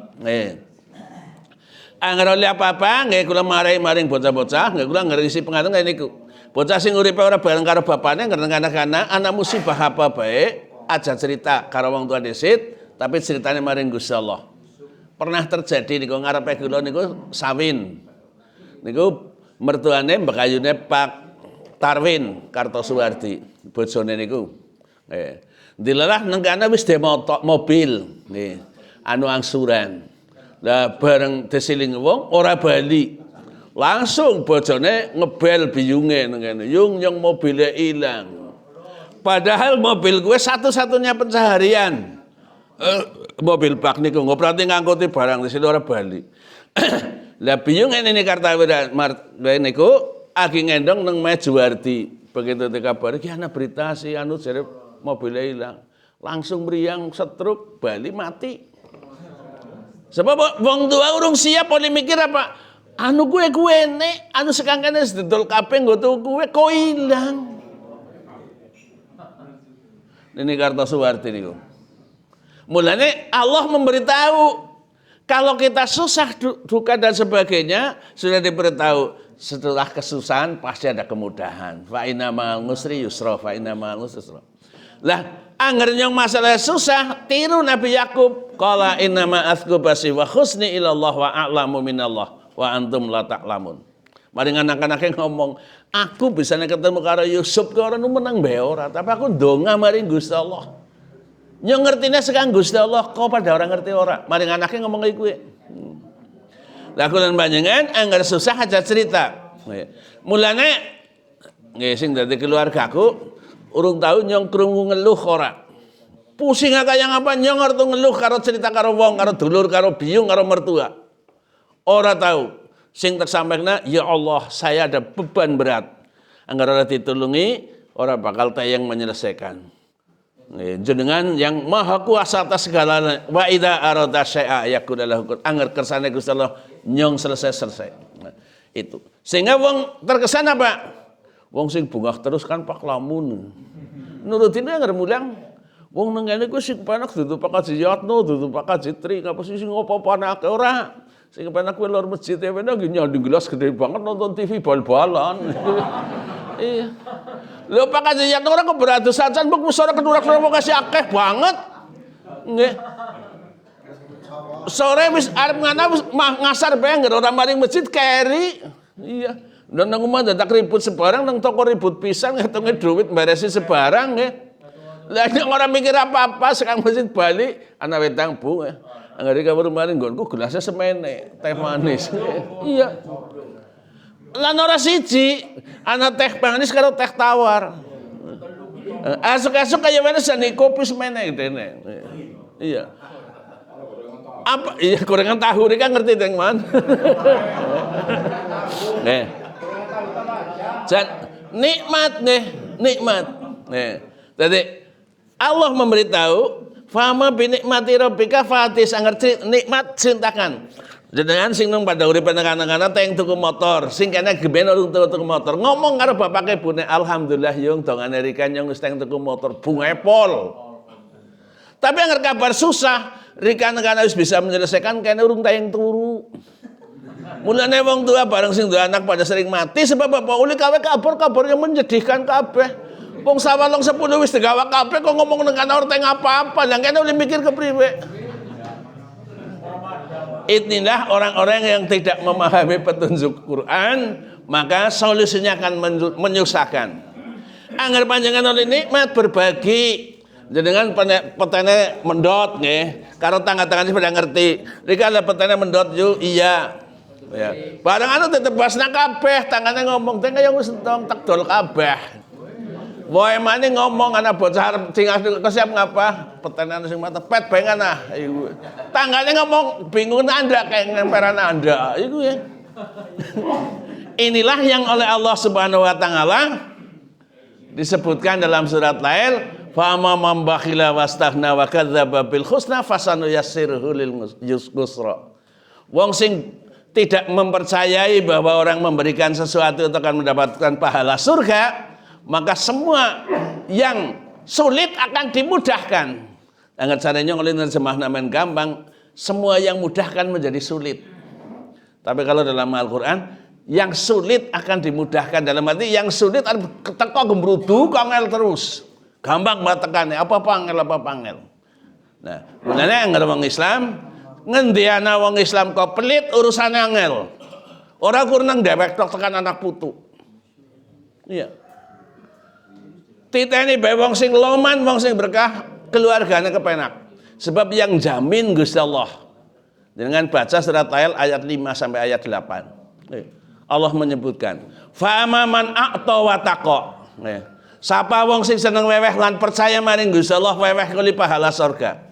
Angger oleh apa-apa nggih kula maring bocah-bocah, nggih kula ngerisi pengaten kaya niku. Bocah sing uripe ora bareng karo bapane ngerti anak-anak ana musibah apa bae aja cerita karo wong tua dhisit. Tapi ceritanya maring Gusti Allah. Pernah terjadi niku ngarepe kula niku sawin. Niku mertuane mbakayune Pak Tarwin Kartosuwardi bojone niku. Nggih. Dilelah nang kana wis mobil nggih. Anu angsuran. Lah bareng disiling wong ora bali. Langsung bojone ngebel biyunge nang kene. Yung mobile ilang. Padahal mobil gue satu-satunya pencaharian. Mobil bak niku ngoprati ngangkuti barang di sini ora bali. Lah biyung ini Kartawira niku agi ngendong nang Mejuwardi. Begitu dikabari ki ana berita si anu jare mobilnya hilang. Langsung meriang setruk bali mati. Sebab wong tua urung siap oleh mikir apa? Anu gue nek anu sekangkane sedol kabeh nggo tuku kok ilang. Ini Kartosuwardi niku. Mulane Allah memberitahu kalau kita susah duka dan sebagainya sudah diberitahu setelah kesusahan pasti ada kemudahan. Fa inna ma'al usri yusra, fa inna ma'al usri yusra. Lah angger nyong masalah susah tiru Nabi Yakub qala inna ma athqu basi wa husni ilallah wa a'lamu minallah wa antum la ta'lamun. Mari anak-anake ngomong, aku bisa ketemu karo Yusuf ke orang menang bae ora, tapi aku ndonga mari Gusti Allah. Nyong ngertine sekang Gusti Allah, kok pada orang ngerti ora. Mari anake ngomong iki kuwi. Lah kula panjenengan angger susah aja cerita. Mulane nggih sing dadi keluargaku urung tahu nyong krungu ngeluh ora. Pusing kaya ngapa nyong arep ngeluh karo cerita karo wong, karo dulur, karo biyung, karo mertua. Ora tahu. Sing tersampaikan, ya Allah, saya ada beban berat. Anggar ora ditulungi, ora bakal tayang menyelesaikan. Jenengan yang maha kuasa atas segala wa idza arada syai'a yakun lahu. Anggar kersane Gusti Allah nyong selesai. Nah, itu. Sehingga wong terkesan apa? Wong sing bungah terus kan pak lamun. Nurutine anggar mulang wong nang ngene ku sing panak dudu Pak Haji Yatno, dudu Pak Haji Tri, ngapa sing ngopo-oponake ora? Sing penak kuwi lor masjid e penak nyanding gelas gede banget nonton TV bal-balan. Iya. Lho Pak Haji Yatno ora kok beratus-atusan mbok musara kedurak-durak kok kasih akeh banget. Nggih. Sore wis arep ngana wis ngasar bae ora maring masjid keri. Iya. Dan nang omah dadak ribut sebarang nang toko ribut pisan ngitunge duit mbaresi sebarang nggih. Lah nek ora mikir apa-apa sekang masjid bali ana wetang Bu. Anggere kamar maring nggonku gelasnya semene, teh manis. Iya. Lan ora siji, ana teh manis karo teh tawar. Asuk-asuk kaya mana sani kopi semene dene. Iya. Apa iya gorengan tahu iki kan ngerti teng man. Nih. Jan nikmat nih, nikmat. Nih. Jadi Allah memberitahu fama binikmati rabbika fatis anggar nikmat cintakan. Jenengan sing nang pada uripe anak-anak teng tuku motor, sing kene geben urung tuku motor. Ngomong karo bapake bune, alhamdulillah yung dongane Rika nyong wis teng tuku motor bungepol. Tapi anggar kabar susah, Rika anak wis bisa menyelesaikan kene urung tayang turu. Mulane wong tua bareng sing duwe anak pada sering mati sebab apa uli kawe kabar yang menyedihkan kabeh. Wong sawalong 10 wis digawa kabeh kok ngomong nang kana ora teng apa-apa, lah kene uli mikir kepriwe. Inilah orang-orang yang tidak memahami petunjuk Quran, maka solusinya akan menyusahkan. Angger panjenengan oleh nikmat berbagi. Jenengan petene mendot nggih, karo tangga-tanggane pada ngerti. Rika ada petene mendot yo iya. Ya. Barang anu tetep basna kabeh, tangane ngomong teng kaya wis entong tekdol kabeh. Woe mane ngomong ana bocah sing kesiap ngapa? Petene sing mata pet bengan ah. Iku. Tanggane ngomong bingung Anda kayak ngemperan Anda. Iku ya. Inilah yang oleh Allah Subhanahu wa taala disebutkan dalam surat Lail, fa amma man bakhila wastaghna wa kadzdzaba bil husna fasanuyassiruhu lil yusra. Wong sing tidak mempercayai bahwa orang memberikan sesuatu itu akan mendapatkan pahala surga, maka semua yang sulit akan dimudahkan. Dengan caranya oleh terjemah namen gampang, semua yang mudahkan menjadi sulit. Tapi kalau dalam Al-Quran, yang sulit akan dimudahkan, dalam arti yang sulit teko gembrudu kangel terus. Gampang banget tekannya, apa pangel. Nah, mulanya yang wong Islam ngendi ana wong Islam kok pelit urusan angel. Ora kurang dewek tok tekan anak putu. Iya. Titeni bae wong sing loman, wong sing berkah, keluarganya kepenak. Sebab yang jamin Gusti Allah. Dengan baca surat Al ayat 5 sampai ayat 8. Allah menyebutkan, fa man a'ta wa taqa. Sapa wong sing seneng weweh lan percaya maring Gusti Allah weweh kuli pahala surga.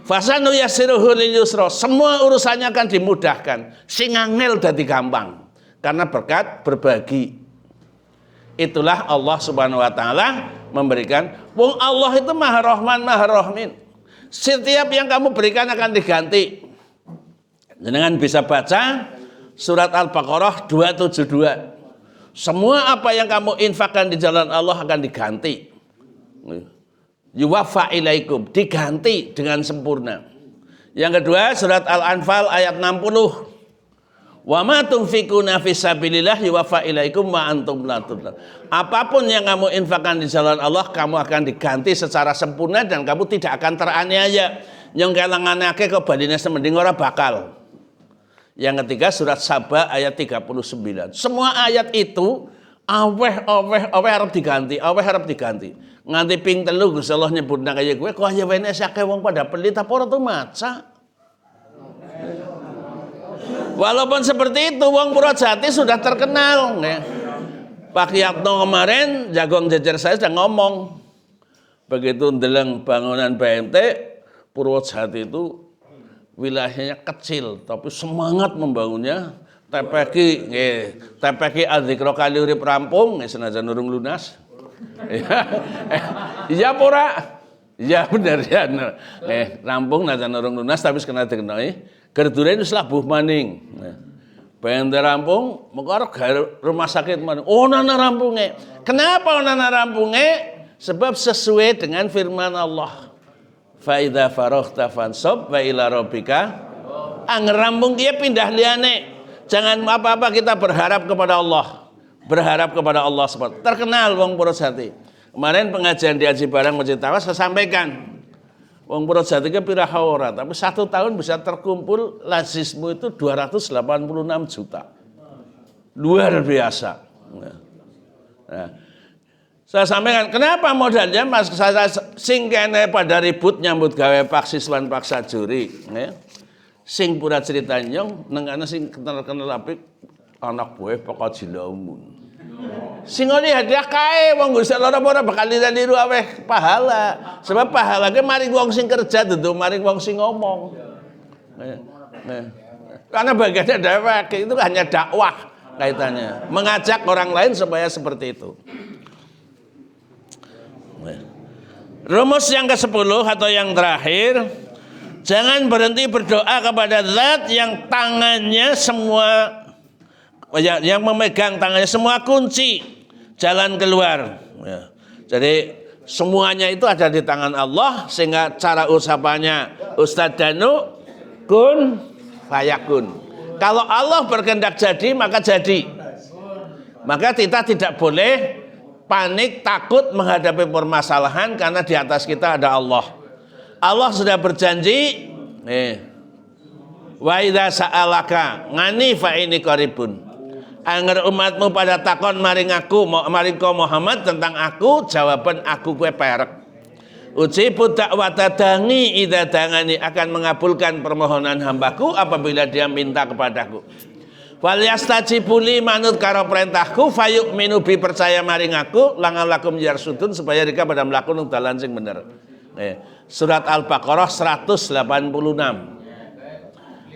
Fasanu yassiruhu lil yusra. Semua urusannya akan dimudahkan. Sing angel dadi gampang. Karena berkat berbagi. Itulah Allah Subhanahu wa taala memberikan. Wong Allah itu Maha Rahman, Maha Rahimin. Setiap yang kamu berikan akan diganti. Dengan bisa baca surat Al-Baqarah 272. Semua apa yang kamu infakkan di jalan Allah akan diganti. Yuwaffa ilaikum, diganti dengan sempurna. Yang kedua surat Al-Anfal ayat 60. Wa ma tunfikuna fisabilillah yuwaffa ilaikum wa antum la tudlamun. Apapun yang kamu infakkan di jalan Allah, kamu akan diganti secara sempurna dan kamu tidak akan teraniaya. Yang kalanganake kok badine semending ora bakal. Yang ketiga surat Saba ayat 39. Semua ayat itu aweh harap diganti, harap diganti. Nganti ping 3 Gusti Allah nyebut nang kaya kowe kok ya wene sakake wong pada pelit apa ora tuh maca. Walaupun seperti itu wong Purwojati sudah terkenal. Pak Yatno kemarin jagung jejer saya sudah ngomong. Begitu ndeleng bangunan BMT Purwojati itu wilayahnya kecil tapi semangat membangunnya. TPQ Adzikra kali urip rampung senajan urung lunas. Iya pura. Iya bener ya. Rampung najan urung lunas tapi kena dikenai. Gerdure wis labuh maning. Bente rampung mengko rumah sakit maning. Oh nana rampunge. Kenapa nana rampunge? Sebab sesuai dengan firman Allah. Fa idza faraghta fansab wa ila rabbika. Rampung dia pindah liyane. Jangan apa-apa kita berharap kepada Allah. Berharap kepada Allah SWT. Terkenal wong Purwojati. Kemarin pengajian di Aji Barang Masjid Tawas saya sampaikan. Wong Purwojati ke piraha ora, tapi 1 tahun bisa terkumpul lazismu itu 286 juta. Luar biasa. Nah, saya sampaikan, kenapa modalnya Mas saya sing kene pada ribut nyambut gawe Pak Siswan Pak Sajuri, ya. Sing pura cerita nyong nengane sing kenal-kenal apik anak buah Pak Jilaumun. Sing ngene hadiah kae wong Gusti Allah ora bakal niru aweh pahala. Sebab pahala ke maring wong sing kerja dudu maring wong sing ngomong. Karena bagiannya dewek itu hanya dakwah kaitannya, mengajak orang lain supaya seperti itu. Rumus yang ke-10 atau yang terakhir, jangan berhenti berdoa kepada zat yang tangannya semua, yang memegang tangannya semua kunci jalan keluar. Jadi semuanya itu ada di tangan Allah, sehingga cara ucapannya Ustadz Danu kun fayakun. Kalau Allah berkehendak jadi maka jadi. Maka kita tidak boleh panik, takut menghadapi permasalahan karena di atas kita ada Allah. Allah sudah berjanji, wa idza sa'alaka ngani fa ini qaribun. Angger umatmu pada takon maring aku, maring kau Muhammad tentang aku, jawaban aku kue perek. Ujibu dakwata dangi idza dangani, akan mengabulkan permohonan hambaku apabila dia minta kepadaku. Wal yastajibu li manut karo perintahku fayu'minu bi percaya maring aku langalakum yarsudun supaya mereka pada mlaku dalan sing bener. Surat Al-Baqarah 186.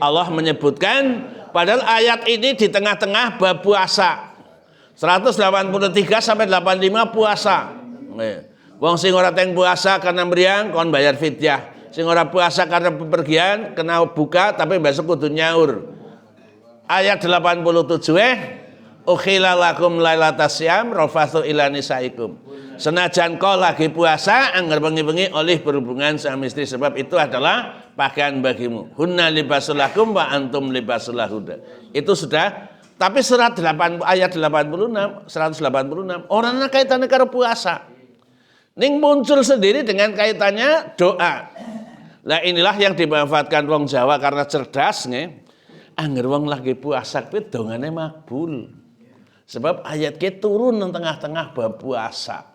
Allah menyebutkan padahal ayat ini di tengah-tengah bab puasa. 183 sampai 85 puasa. Wong sing ora teng puasa karena mriyang kon bayar fidyah. Sing ora puasa karena bepergian kena buka tapi besok kudu nyaur. Ayat 87 ukhila lakum lailatas syam rafathu ila nisaikum. Senajan kau lagi puasa anggar bengi-bengi oleh berhubungan sama istri sebab itu adalah pakaian bagimu. Hunna libasul lakum wa antum libasul lahunna. Itu sudah. Tapi surat 8 ayat 86 186 orangnya kaitannya karo puasa. Ning muncul sendiri dengan kaitannya doa. Nah inilah yang dimanfaatkan wong Jawa karena cerdas nggih. Angger wong lagi puasa kuwi dongane makbul. Sebab ayat ke turun nang tengah-tengah bab puasa.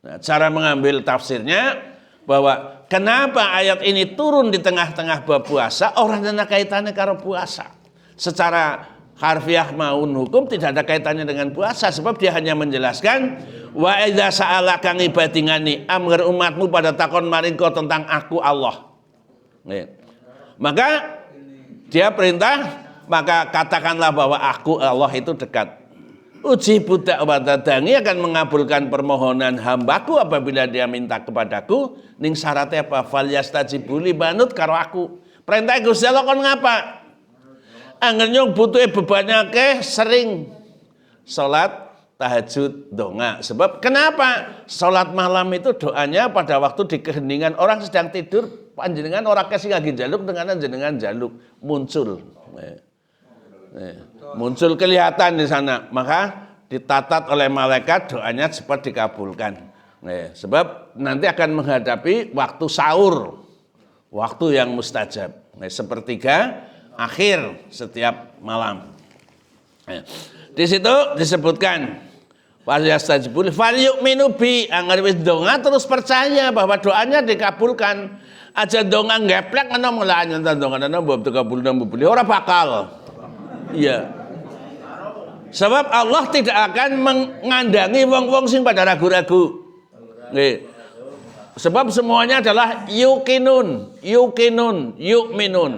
Nah, cara mengambil tafsirnya bahwa kenapa ayat ini turun di tengah-tengah bab puasa, orang yang ada kaitannya karo puasa. Secara harfiah maun hukum tidak ada kaitannya dengan puasa, sebab dia hanya menjelaskan wa idza sa'alaka ibadingani, amr umatmu pada takon maringko tentang aku Allah. Nih. Maka dia perintah, maka katakanlah bahwa aku Allah itu dekat. Uji budak wadadangi akan mengabulkan permohonan hambaku apabila dia minta kepadaku. Ning syaratnya apa? Falyastajibu li banut karo aku. Perintah Gusti Allah kon ngapa? Angger nyong butuhe bebannya akeh sering salat tahajud donga. Sebab kenapa? Salat malam itu doanya pada waktu di keheningan orang sedang tidur, panjenengan ora kesing lagi jaluk dengan jenengan jaluk muncul. Muncul kelihatan di sana, maka ditatat oleh malaikat doanya cepat dikabulkan. Sebab nanti akan menghadapi waktu sahur, waktu yang mustajab. Sepertiga akhir setiap malam. Di situ disebutkan falyastajibul falyu'minu bi, anggar wis donga terus percaya bahwa doanya dikabulkan. Aja donga ngeplek ana mulane donga ana mbok dikabulna mbeli ora bakal. Iya. Sebab Allah tidak akan mengandangi wong-wong sing pada ragu-ragu. Nggih. Sebab semuanya adalah yuqinun, yu'minun.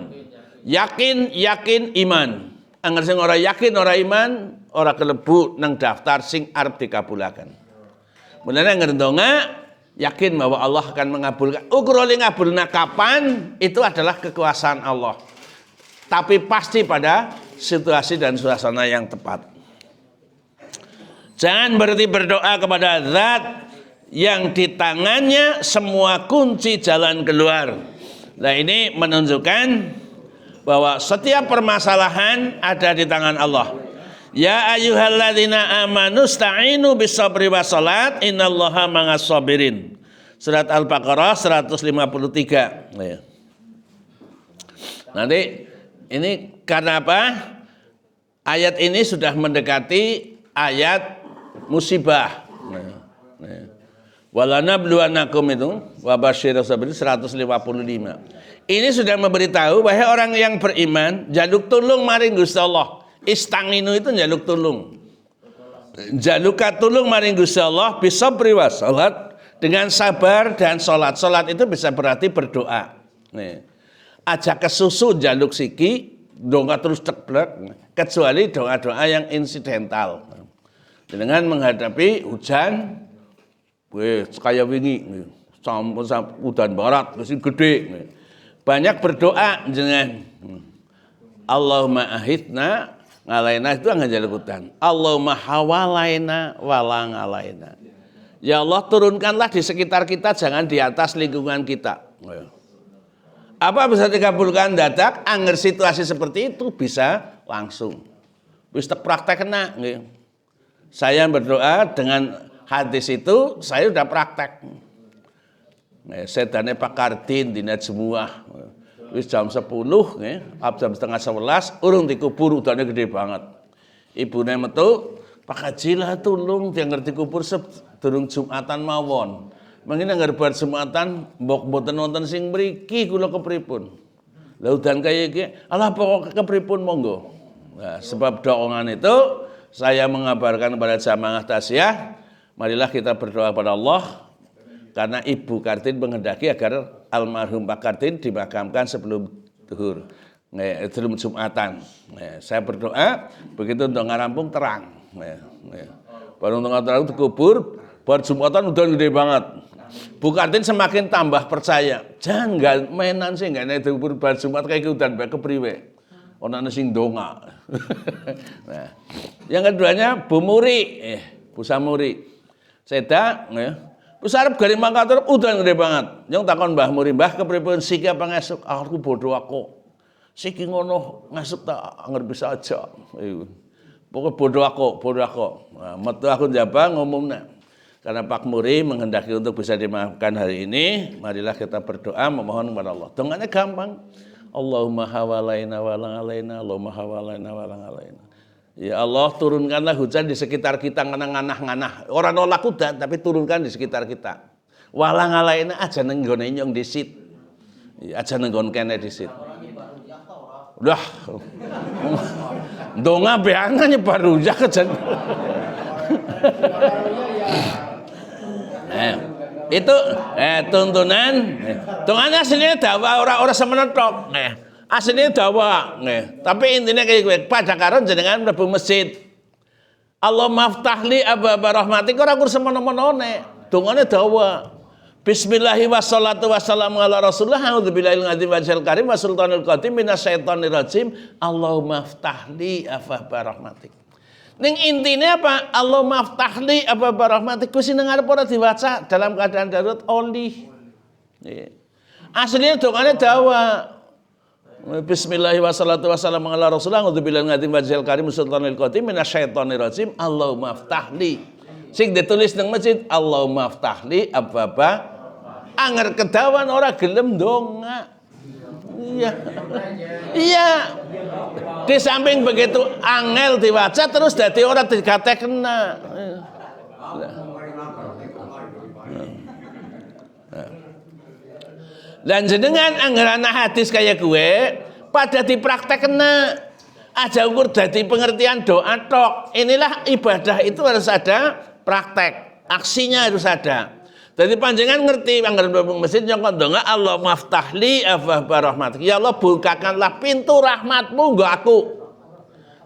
Yakin, iman. Angger sing ora yakin, ora iman, ora kelebu nang daftar sing arep dikabulaken. Mulane angger ndonga yakin bahwa Allah akan mengabulkan. Ukur oleh ngabulna kapan itu adalah kekuasaan Allah. Tapi pasti pada situasi dan suasana yang tepat. Jangan berhenti berdoa kepada zat yang di tangannya semua kunci jalan keluar. Nah, ini menunjukkan bahwa setiap permasalahan ada di tangan Allah. Ya ayyuhalladzina amanu sta'inu bisabri wassalat innallaha ma'as sabirin. Surat Al-Baqarah 153. Nanti ini karena apa? Ayat ini sudah mendekati ayat musibah. Walanabluwanakum itu wabasyirus sabirin 155. Ini sudah memberitahu bahwa orang yang beriman jaluk tulung maring Gusti Allah. Istanginu itu jaluk tulung. Jaluka tulung maring Gusti Allah bisabri wassalat, dengan sabar dan sholat. Sholat itu bisa berarti berdoa. Nih. Aja kesusu jaluk siki, donga terus ceklek, kecuali doa-doa yang insidental. Dengan menghadapi hujan, kayak wingi, sampai udan barat, mesin gede. Banyak berdoa dengan Allahumma ahidna ngalaina itu nggak jaluk hutan. Allahumma hawalaina walang alaina. Ya Allah, turunkanlah di sekitar kita, jangan di atas lingkungan kita. Apa bisa dikabulkan dadak? Angger situasi seperti itu bisa langsung. Bisa praktek kena. Saya berdoa dengan hadis itu, saya sudah praktek. Sedane Pak Kartin dina semua. Wis jam 10, jam setengah 11, urung dikubur udane gede banget. Ibune metu, Pak Haji lah tulung dia ngerti kubur durung Jumatan mawon. Mangene anggar bar Jumatan mbok mboten wonten sing mriki kula kepripun. Lah udan kaya iki, alah pokok kepripun monggo. Nah, sebab doongan itu saya mengabarkan kepada jamaah taziah, marilah kita berdoa kepada Allah karena Ibu Kartin menghendaki agar almarhum Pak Kartin dimakamkan sebelum zuhur. Sebelum Jumatan. Saya berdoa begitu ndonga rampung terang. Baru ndonga terang dikubur, bar Jumatan udah gede banget. Bu Kartin semakin tambah percaya. Jangan enggak mainan sih enggak nek dikubur bar Jumat kayak udan bae kepriwe. Ana sing ndonga. Nah, yang keduanya Bu Muri, Bu Samuri. Seda, wis arep gari mangkat udan gede banget. Yang takon Mbah Muri, Mbah kepripun siki apa ngesuk? Aku bodoh aku. Siki ngono ngasuk tak anger bisa aja. Pokoknya bodoh aku. Nah, metu aku njaba ngomongna. Karena Pak Muri menghendaki untuk bisa dimaafkan hari ini, marilah kita berdoa memohon kepada Allah. Donganya gampang. Allahumma hawalaina walang alaina, Allahumma hawalaina walang alaina. Ya Allah, turunkanlah hujan di sekitar kita nganah-nganah. Orang nolak udan tapi turunkan di sekitar kita. Walang ngalaina aja nang nggone nyong disit. Ya aja nang nggon kene disit. Udah. Donga beangan nyebar rujak aja. Itu tuntunan. Tuntunan aslinya dakwah orang-orang sementok. Aslinya dakwah. Tapi intinya kayak gue pada karon jenengan mlebu masjid. Allah maftahli ababa rahmatik ora kur semono-monone. Dungane dakwah. Bismillahi wassalatu wassalamu ala rasulillah. A'udzubillahil azim wa jal karim wa sultanul qadim minasyaitonir rajim. Allahumma ftahli ababa rahmatik. Ning intine apa? Allahumma ftahli ababa rahmatik. Ku sing ngarep ora diwaca dalam keadaan darurat oli. Aslinya dongane dakwah. Bismillahi wassalatu wassalamu ala rasulillah. A'udzubillahil azim wa jal karim wa sultanul qadim minasyaitonir rajim. Allahumma ftahli. Sing ditulis nang masjid Allahumma ftahli ababa. Anger kedawan ora gelem donga. Iya. Iya. Di samping begitu angel diwaca terus dadi ora digatekna. Dan jenengan anggerana hadis kayak gue pada dipraktekna. Aja ukur dadi pengertian doa tok. Inilah ibadah itu harus ada praktek. Aksinya harus ada. Jadi panjenengan ngerti anggar mlebu masjid nyongkon donga Allah maftahli ababa rahmatik. Ya Allah bukakanlah pintu rahmatmu nggo aku.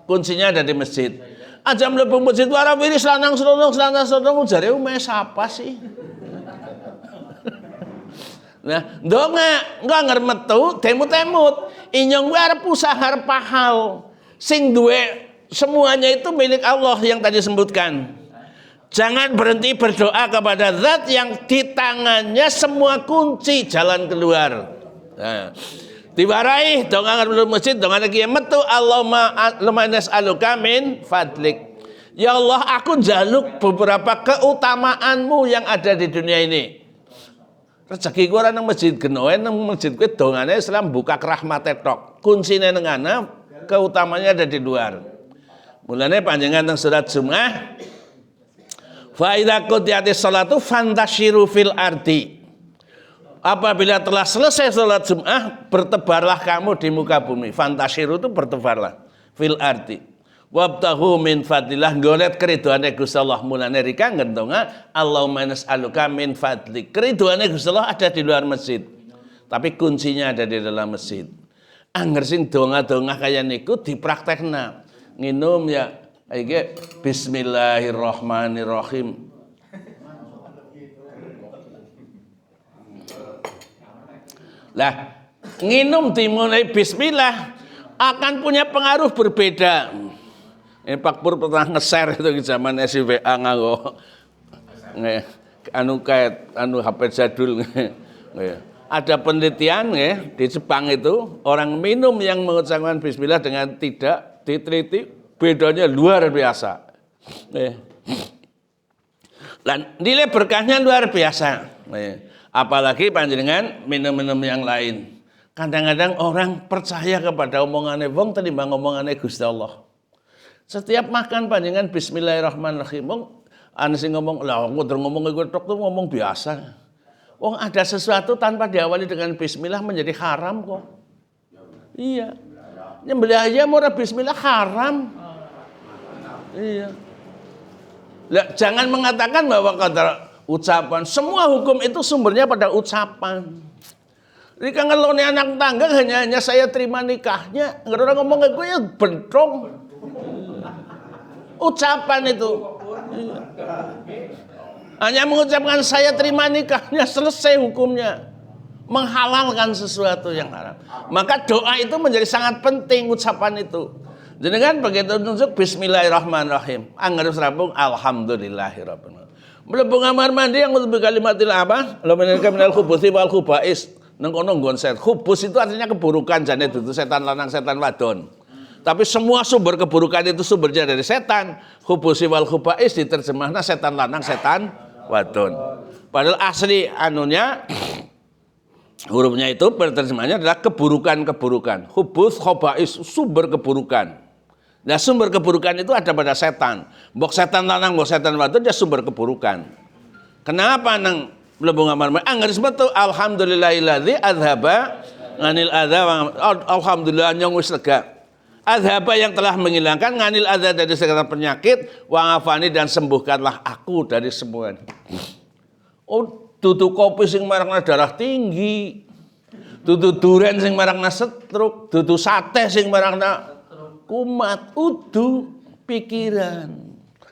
Kuncinya ada di masjid. Aja mlebu masjid wara wiris lanang slonong jare mes apa sih? Nah, donga engko anger metu temut-temut. Inyong kuwi arep usaha arep pahal. Sing duwe semuanya itu milik Allah yang tadi sebutkan. Jangan berhenti berdoa kepada zat yang di tangannya semua kunci jalan keluar. Nah, diwarai donga ngarep masjid donga lagi metu Allahumma nas'aluka min fadlik. Ya Allah, aku jaluk beberapa keutamaanmu yang ada di dunia ini. Rezeki ku ora nang masjid genoe nang masjid kuwi dongane Islam buka rahmate tok. Kuncine nang ana, keutamanya ada di luar. Mulane panjenengan nang surat Jumuah fa idza qudiyatish sholatu fantashiru fil ardi. Apabila telah selesai salat Jumat, bertebarlah kamu di muka bumi. Fantashiru itu bertebarlah fil ardi. Wabtahu min fadlillah, golet keriduane Gusti Allah. Mulane rika ngendonga Allahumma nas'aluka min fadlik. Keriduane Gusti Allah ada di luar masjid. Tapi kuncinya ada di dalam masjid. Angger sing donga-donga kaya niku dipraktekna. Nginum ya iki bismillahirrahmanirrahim. Lah, nginum dimulai bismillah akan punya pengaruh berbeda. Ini Pak Pur pernah nge-share itu di zaman SIWA nganggo HP jadul. Ada penelitian di Jepang itu orang minum yang mengucapkan bismillah dengan tidak diteliti bedanya luar biasa. Dan nilai berkahnya luar biasa. Apalagi panjenengan minum-minum yang lain. Kadang-kadang orang percaya kepada omongannya wong tinimbang omongannya Gusti Allah. Setiap makan panjenengan bismillahirrahmanirrahim. Wong ana sing ngomong, lah wong kudu ngomong iku tok tuh ngomong biasa. Wong ada sesuatu tanpa diawali dengan bismillah menjadi haram kok. Iya. Nyembelih ayam ora bismillah haram. Iya. Lah, jangan mengatakan bahwa kata ucapan, semua hukum itu sumbernya pada ucapan. Jadi kan kalau ini anak tangga hanya saya terima nikahnya, nggak orang ngomong ke gue ya bentrong. Ucapan itu. Iya. Hanya mengucapkan saya terima nikahnya selesai hukumnya. Menghalalkan sesuatu yang haram. Maka doa itu menjadi sangat penting ucapan itu. Jadi kan begitu nunjuk bismillahirrahmanirrahim. Anggar serabung alhamdulillahirabbil alamin. Mlebu kamar mandi yang lebih kalimatil apa? Lamun minal khubuthi wal khubais. Nang kono nggon set. Khubus itu artinya keburukan, jane dudu setan lanang setan wadon. Tapi semua sumber keburukan itu sumbernya dari setan. Khubusi wal khubais diterjemahna setan lanang setan wadon. Padahal asli anunya hurufnya itu terjemahnya adalah keburukan-keburukan. Khubus khobais sumber keburukan. Nah, sumber keburukan itu ada pada setan. Mbok setan lanang, mbok setan wadon dia sumber keburukan. Kenapa nang mlebu ngamar? Angger sebetul alhamdulillahilladzi adzhaba nganil adza. Alhamdulillah nyong wis lega. Adzhaba yang telah menghilangkan nganil adza dari segala penyakit, wa ngafani dan sembuhkanlah aku dari semua. Oh, dudu kopi sing marakna darah tinggi. Dudu duren sing marakna stroke, dudu sate sing marakna kumat, udu pikiran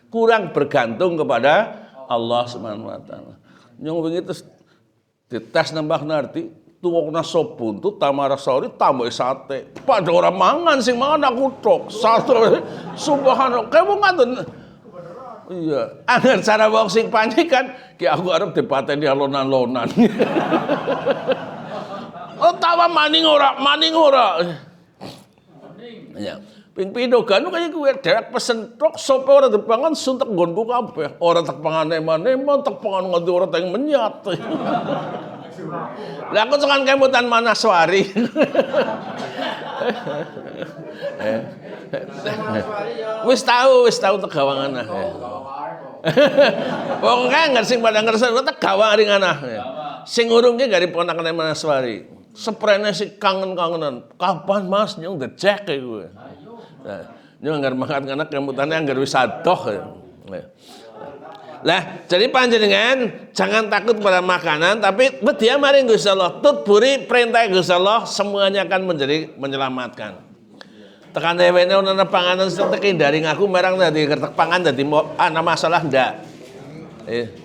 kurang bergantung kepada Allah Subhanahu wa taala. Nyong wingi terus dites nambah narti tuwokna sop buntut tamara sori tambah sate. Padha ora mangan sing mangan aku tok. Satu subhanallah. Kamu ngoten. Iya, angger cara wong sing panik kan ki aku arep dipateni alon-alonan. Oh tawa maning ora. Ya. Ping pindho ganu kaya kuwi dhewek pesen tok sope ora dipangan suntek nggonku kabeh. Ora tak pangan eman-eman, tak pangan nganti ora teng menyat. Lah aku tekan kemutan Manaswari. Wis tahu tegawangan. Wong kan sing padha ngerasa tegawang ringanah. Sing urung ki gari ponakane Manaswari. Seprene sik kangen-kangenan. Kapan Mas nyong dejek kowe? Nyong anggar makan anak kemutane anggar wis adoh. Lah, jadi panjenengan jangan takut pada makanan, tapi bedia mari Gusti Allah. Tutburi perintah Gusti Allah, semuanya akan menjadi menyelamatkan. Tekan dewene ana panganan sing tek hindari ngaku merang dadi kertek pangan dadi ana masalah ndak.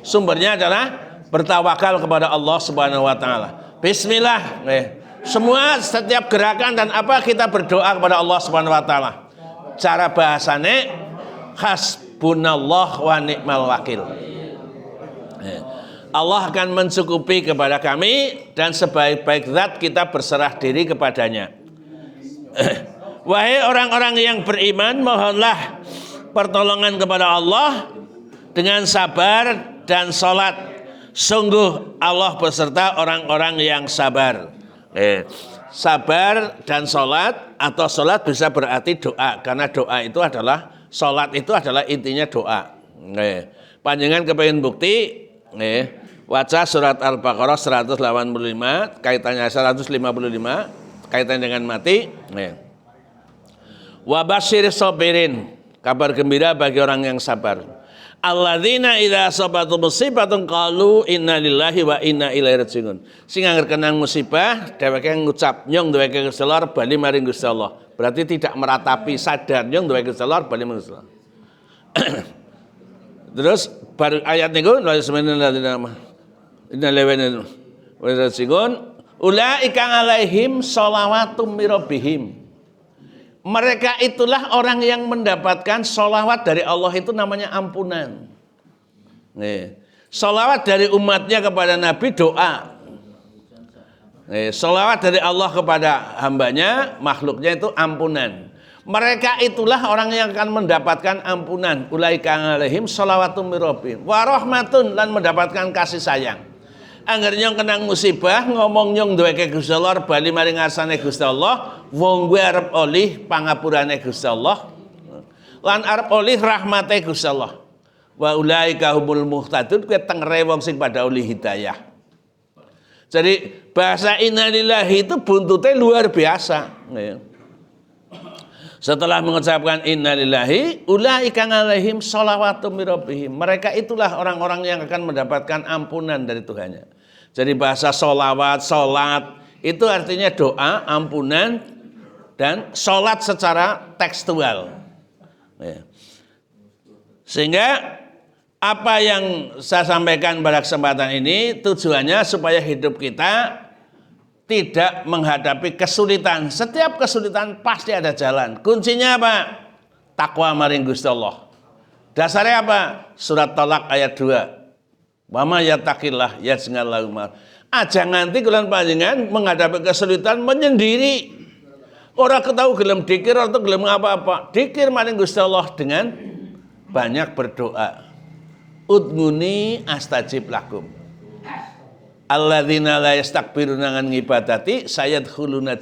Sumbernya adalah bertawakal kepada Allah Subhanahu wa taala. Bismillah. Semua setiap gerakan dan apa kita berdoa kepada Allah Subhanahu wa taala. Cara bahasane hasbunallah wa ni'mal wakil. Allah akan mencukupi kepada kami dan sebaik-baik zat kita berserah diri kepadanya. Wahai orang-orang yang beriman, mohonlah pertolongan kepada Allah dengan sabar dan salat. Sungguh Allah beserta orang-orang yang sabar. Sabar dan salat atau salat bisa berarti doa, karena doa itu adalah salat itu adalah intinya doa. Panjenengan kepengin bukti, waca surat Al-Baqarah 185 kaitannya 155 kaitan dengan mati. Wa basyir sabirin, kabar gembira bagi orang yang sabar. Alladzina idza asabatu musibatun qalu inna lillahi wa inna ilaihi rajiun. Sing angger kenang musibah dheweke ngucap nyong duweke Gusti Allah bali maring Gusti Allah. Berarti tidak meratapi, sadar nyong duweke Gusti Allah bali maring Gusti Allah. Terus baru ayat niku la bismillahirrahmanirrahim. Inna lillahi wa inna ilaihi rajiun. Ulaika alaihim shalawatum mirabbihim. Mereka itulah orang yang mendapatkan sholawat dari Allah, itu namanya ampunan. Sholawat dari umatnya kepada Nabi doa. Sholawat dari Allah kepada hambanya, makhluknya itu ampunan. Mereka itulah orang yang akan mendapatkan ampunan. Ulaika alaihim shalawatum mirabbihim wa rahmatun, lan mendapatkan kasih sayang. Angger nyong kenang musibah ngomong nyong duweke Gusti Allah bali maring ngarsane Gusti Allah, wong kuwi arep olih pangapurane Gusti Allah lan arep olih rahmate Gusti Allah. Wa ulaika humul muhtadun, kuwi tengere wong sing pada olih hidayah. Jadi bahasa innalillahi itu buntutnya luar biasa. Setelah mengucapkan innalillahi, ulaika alaihim shalawatum mirabbihim. Mereka itulah orang-orang yang akan mendapatkan ampunan dari Tuhannya. Jadi bahasa sholawat, sholat itu artinya doa, ampunan, dan sholat secara tekstual. Sehingga apa yang saya sampaikan pada kesempatan ini tujuannya supaya hidup kita tidak menghadapi kesulitan. Setiap kesulitan pasti ada jalan. Kuncinya apa? Takwa maring Gusti Allah. Dasarnya apa? Surat Thalaq ayat 2. Wa may yattaqillah yaj'al lahu aja nganti kula panjenengan menghadapi kesulitan menyendiri. Ora ketahu gelem dikir atau gelem apa-apa. Dikir maring Gusti Allah dengan banyak berdoa. Udnguni astajib lakum. Alladzina la yastakbiruna an ibadati sayadkhuluna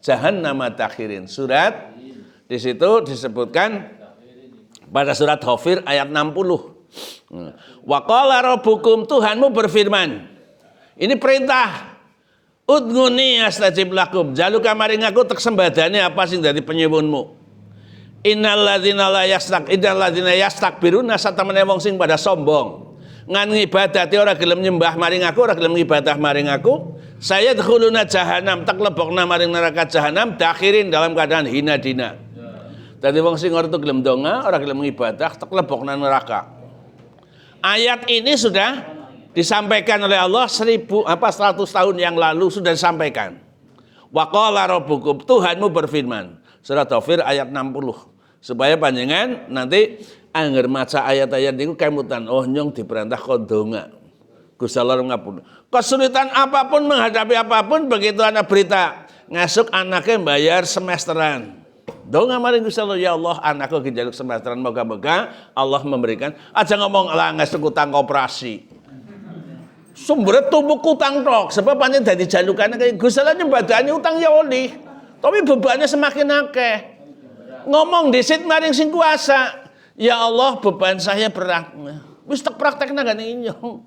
jahannama takhirin. Surat Di situ disebutkan pada surat Ghafir ayat 60. Wa qala rabbukum, Tuhanmu berfirman. Ini perintah. Udnguni astajib lakum. Jaluka maring aku tek sembadane apa sing dadi penyuwunmu. Innal ladzina yastakbiruna satamene wong sing pada sombong. Ngan ngibadati ora gelem nyembah maring aku, ora gelem ngibadah maring aku. Saya dkhuluna jahanam, tak lebokna maring neraka jahanam, dakhirin dalam keadaan hina dina. Dadi wong sing ora gelem donga, ora gelem ngibadah, tak lebokna neraka. Ayat ini sudah disampaikan oleh Allah 100 tahun yang lalu sudah disampaikan. Wa qala rabbukum, Tuhanmu berfirman. Surat Ghafir ayat 60. Supaya panjenengan nanti angger maca ayat-ayat niku kemutan, oh nyong diperintah kon donga. Gusti Allah ngapun. Kesulitan apapun menghadapi apapun, begitu ana berita ngasuk anaknya bayar semesteran. Donga maring Gusti Allah, ya Allah anakku njaluk semesteran, moga-moga Allah memberikan. Aja ngomong lah ngasuk utang koperasi. Sumber tumbuk utang tok, sebab pancen dadi jalukane kaya Gusti Allah nyembadani utang ya oleh. Tapi bebannya semakin akeh. Ngomong disit maring sing kuasa. Ya Allah beban saya berat. Wis tak praktekna gane inyong.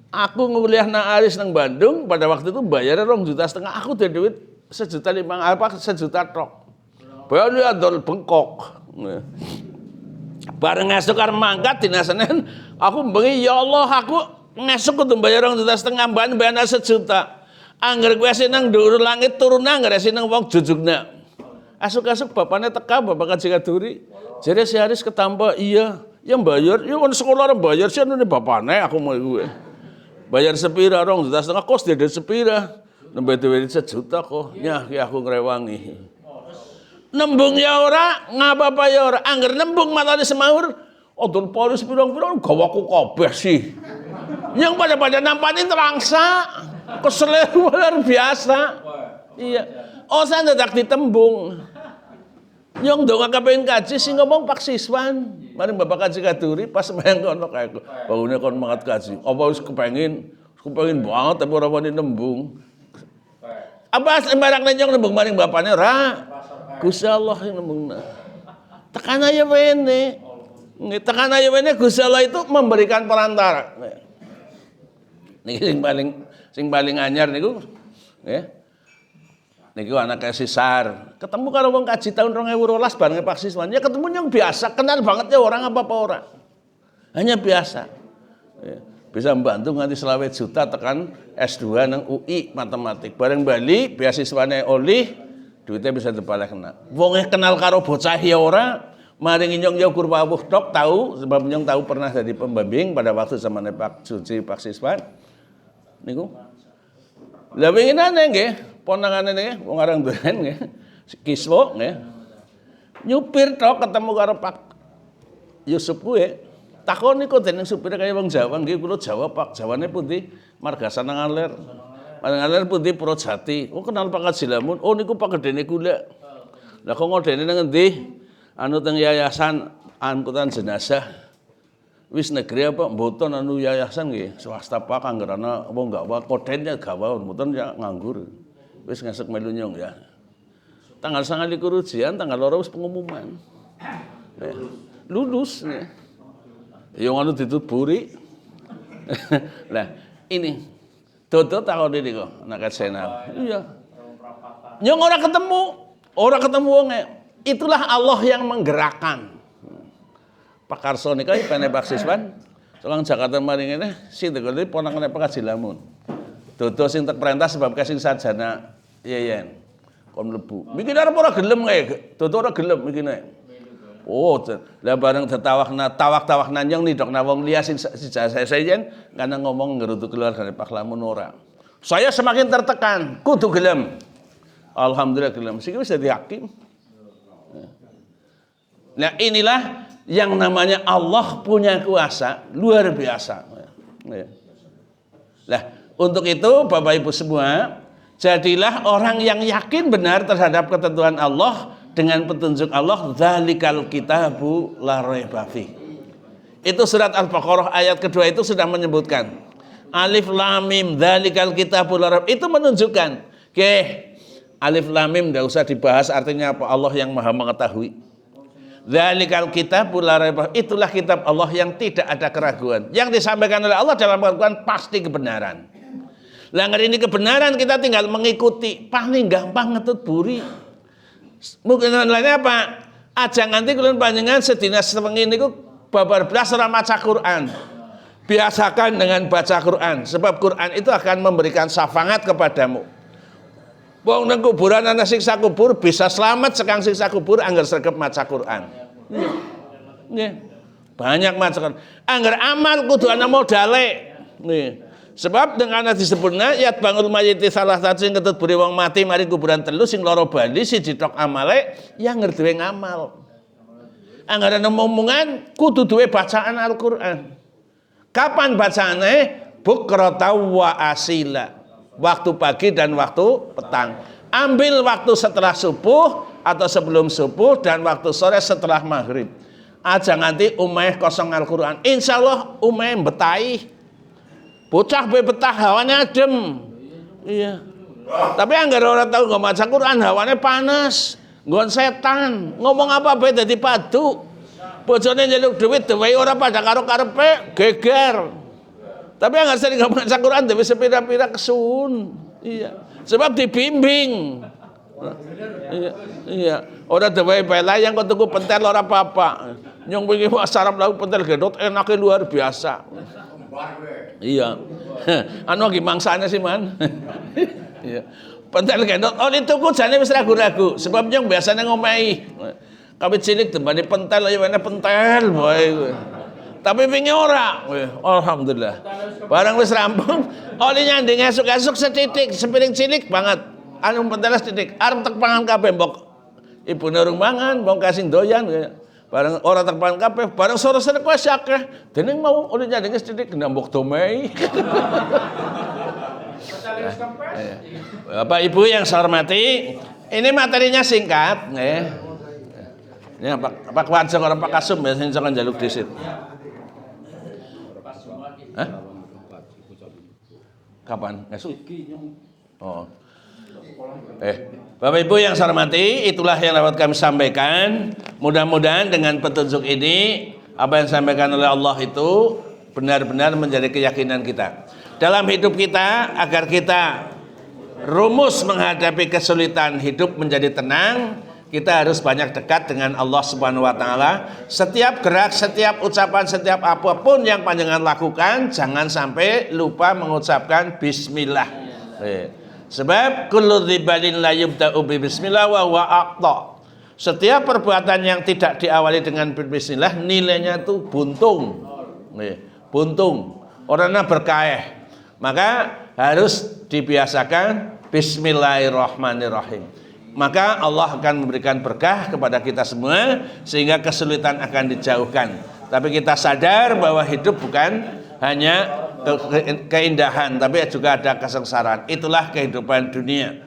Aku nguliah nang Aris nang Bandung pada waktu itu bayarnya 2,5 juta. Aku duwe duit 1 juta tok. Bayar dia dol bengkok. Bareng ngasuk arep mangkat dina Senin, aku bengi ya Allah aku ngasuk kudu bayar 2,5 juta mban bayar 1 juta. Angger kowe seneng dhuwur langit turun angger seneng wong jujugna. Asuk-asuk bapaknya teka, bapak kaji kaduri. Jadi si Haris ketampa, iya, yang bayar, iya kan sekolah orang bayar, sih ini bapaknya, aku mau gue. Bayar sepira, 2,5 juta, kos dia dari sepira. Nambah duit 1 juta kok, ya aku ngerewangi. Nembung ya ora, ngapa ya ora, angger nembung matane semawur. Odol polis pirang-pirang, gawaku kabeh sih. Yang pada nampanin terangsa, keselnya luar biasa. Iya, oh saya tidak ditembung. Yang dong kepengen kaji sih ngomong Pak Siswan, mari bapak kaji kaduri pas main kono kayak bangunnya kon mangat kaji. Apa wis kepengin banget tapi ora wani nembung. Apa sembarang nenjong nembung maring bapaknya ra. Gusti Allah yang nembungna. Tekan aja wene. Tekan aja wene Gusti Allah itu memberikan perantara. Niki sing paling anyar niku nggih. Niki anak Sisar, ketemu karo wong kaji tahun 2012 bareng Pak Siswan. Ya ketemu yang biasa, kenal banget ya orang apa orang. Hanya biasa. Ya, bisa membantu nganti 20 juta tekan S2 nang UI matematik. Bareng Bali beasiswane oleh duitnya bisa dibalik kena. Wong kenal karo bocah ya ora, mari nyong ya kurwawuh tok tahu sebab nyong tahu pernah jadi pembimbing pada waktu zamane Pak Suci Pak Siswan. Niku. Lah winginane nggih ponangane nggih wong aran duren nggih Kiswo nggih nyupir tok ketemu karo Pak Yusuf kuwi takoni kok dening supir kaya wong Jawa nggih kula Jawa Pak Jawane pundi Margasan Ngaler Ngaler pundi Purwojati oh kenal Pak Haji Lamun oh niku Pak gedene kula lah kok ngodene nang endi anu teng yayasan angkutan jenazah wis negeri apa mboten anu yayasan nggih swasta Pak anggerana wong gak wae kodennya gawe mboten ya nganggur. Wis ngesek melu nyong ya. Tanggal 29 ujian, tanggal 2 wis pengumuman. Lulus nih. Yang anu dituturi. Lah, ini Dodo takon ini kok anak Senal. Iya. Nyong ora ketemu wong. Itulah Allah yang menggerakkan. Pak Karso nika pene Pak Siswan, solang Jakarta maring ngene, sing tegone ponakane Pak Haji Lamun. Dodo sing tek perintah sebab kasing sarjana yeyen kon mlebu. Mikir arep ora gelem kae. Dodo ora gelem mikine. Oh, lah bareng tawak-tawakna nyong nidokna wong liya sing sejen karena ngomong ngerutu keluar dari Pak Lamun ora. Saya semakin tertekan, kudu gelem. Alhamdulillah gelem. Sing wis dadi hakim. Nah, inilah yang namanya Allah punya kuasa luar biasa. Nah, untuk itu Bapak Ibu semua, jadilah orang yang yakin benar terhadap ketentuan Allah dengan petunjuk Allah. Dzalikal kitabu la raiba fi. Itu surat Al-Baqarah ayat kedua itu sudah menyebutkan. Alif lam mim dzalikal kitabu la raiba. Itu menunjukkan, Alif lam mim enggak usah dibahas artinya apa, Allah yang Maha mengetahui. Dzalikal kitabul la raiba, itulah kitab Allah yang tidak ada keraguan. Yang disampaikan oleh Allah dalam Al-Qur'an pasti kebenaran. Lah ini kebenaran kita tinggal mengikuti, paling gampang ngetut buri. Mungkin lainnya apa? Aja nganti kalian panjenengan sedina sewengi niku babar blas ora maca Quran. Biasakan dengan baca Quran, sebab Quran itu akan memberikan syafaat kepadamu. Wong nang kuburan ana siksa kubur bisa selamat sekang siksa kubur anggar sregep maca Quran. Nggih. Banyak maca Quran. Anggar amal kudu ana modale. Nggih. Sebab dengan disebutna yat bangul mayiti salah satu sing ketut buri wong mati mari kuburan telu sing loro bali siji tok amale yang ngerti ngamal. Anggar ana omongan kudu duwe bacaan Al-Qur'an. Kapan bacaane? Bukrata wa asila. Waktu pagi dan waktu petang. Ambil waktu setelah subuh atau sebelum subuh dan waktu sore setelah maghrib. Aja nganti umeh kosong Al-Quran. Insya Allah umeh betai. Bocah betah hawannya adem. Iya. Tapi anggar orang tahu nggak maca Quran hawannya panas. Nggon setan. Ngomong apa bae dadi padu. Bojone njaluk duit dewe ora pada karo karepe geger. Tapi yang sering nggak baca Quran tapi sepira-pira kesun. Iya. Sebab dibimbing. Iya. Orang dewey bela yang kau tunggu pentel orang apa-apa. Nyong begini sarap lagu pentel gedot enaknya luar biasa. Iya. Anu gimangsane sih man. Iya. Pentel gedot. Oh itu ku jane wis ragu-ragu. Sebab nyong biasanya ngomehi. Kami cilik tembane pentel aja mana pentel boy. Tapi pinge ora. Alhamdulillah. Barang wis rampung, oli nyanding esuk-esuk setitik, sepiring cilik banget. Anu penteles titik, arep tek pangan kabeh mbok. Ibune urung mangan, mbok kasih doyan. Barang ora tek pangan kabeh, barang sore-sore wis akeh. Dening mau oli nyanding setitik kena mbok domei. Bapak Ibu yang saya hormati, ini materinya singkat, nggih. Ini Pak Wajeng orang Pak Kasum biasanya jangan jaluk disit. Hah? Kapan? Esok? Oh. Bapak Ibu yang saya hormati, itulah yang dapat kami sampaikan. Mudah-mudahan dengan petunjuk ini, apa yang disampaikan oleh Allah itu benar-benar menjadi keyakinan kita. Dalam hidup kita, agar kita rumus menghadapi kesulitan hidup menjadi tenang, kita harus banyak dekat dengan Allah Subhanahu wa taala. Setiap gerak, setiap ucapan, setiap apapun yang panjenengan lakukan, jangan sampai lupa mengucapkan bismillah. Sebab kullu dzibadin la yubda'u bi bismillah wa huwa aqta. Setiap perbuatan yang tidak diawali dengan bismillah nilainya itu buntung. Buntung. Orangnya berkah. Maka harus dibiasakan bismillahirrahmanirrahim. Maka Allah akan memberikan berkah kepada kita semua sehingga kesulitan akan dijauhkan. Tapi kita sadar bahwa hidup bukan hanya keindahan, tapi juga ada kesengsaraan. Itulah kehidupan dunia.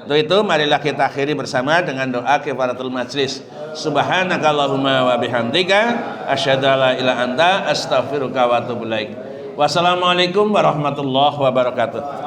Untuk itu marilah kita akhiri bersama dengan doa kifaratul majlis. Subhanakallahumma wa bihamdika asyhadu an la ilaha illa anta astaghfiruka wa atubu ilaik. Wassalamualaikum warahmatullahi wabarakatuh.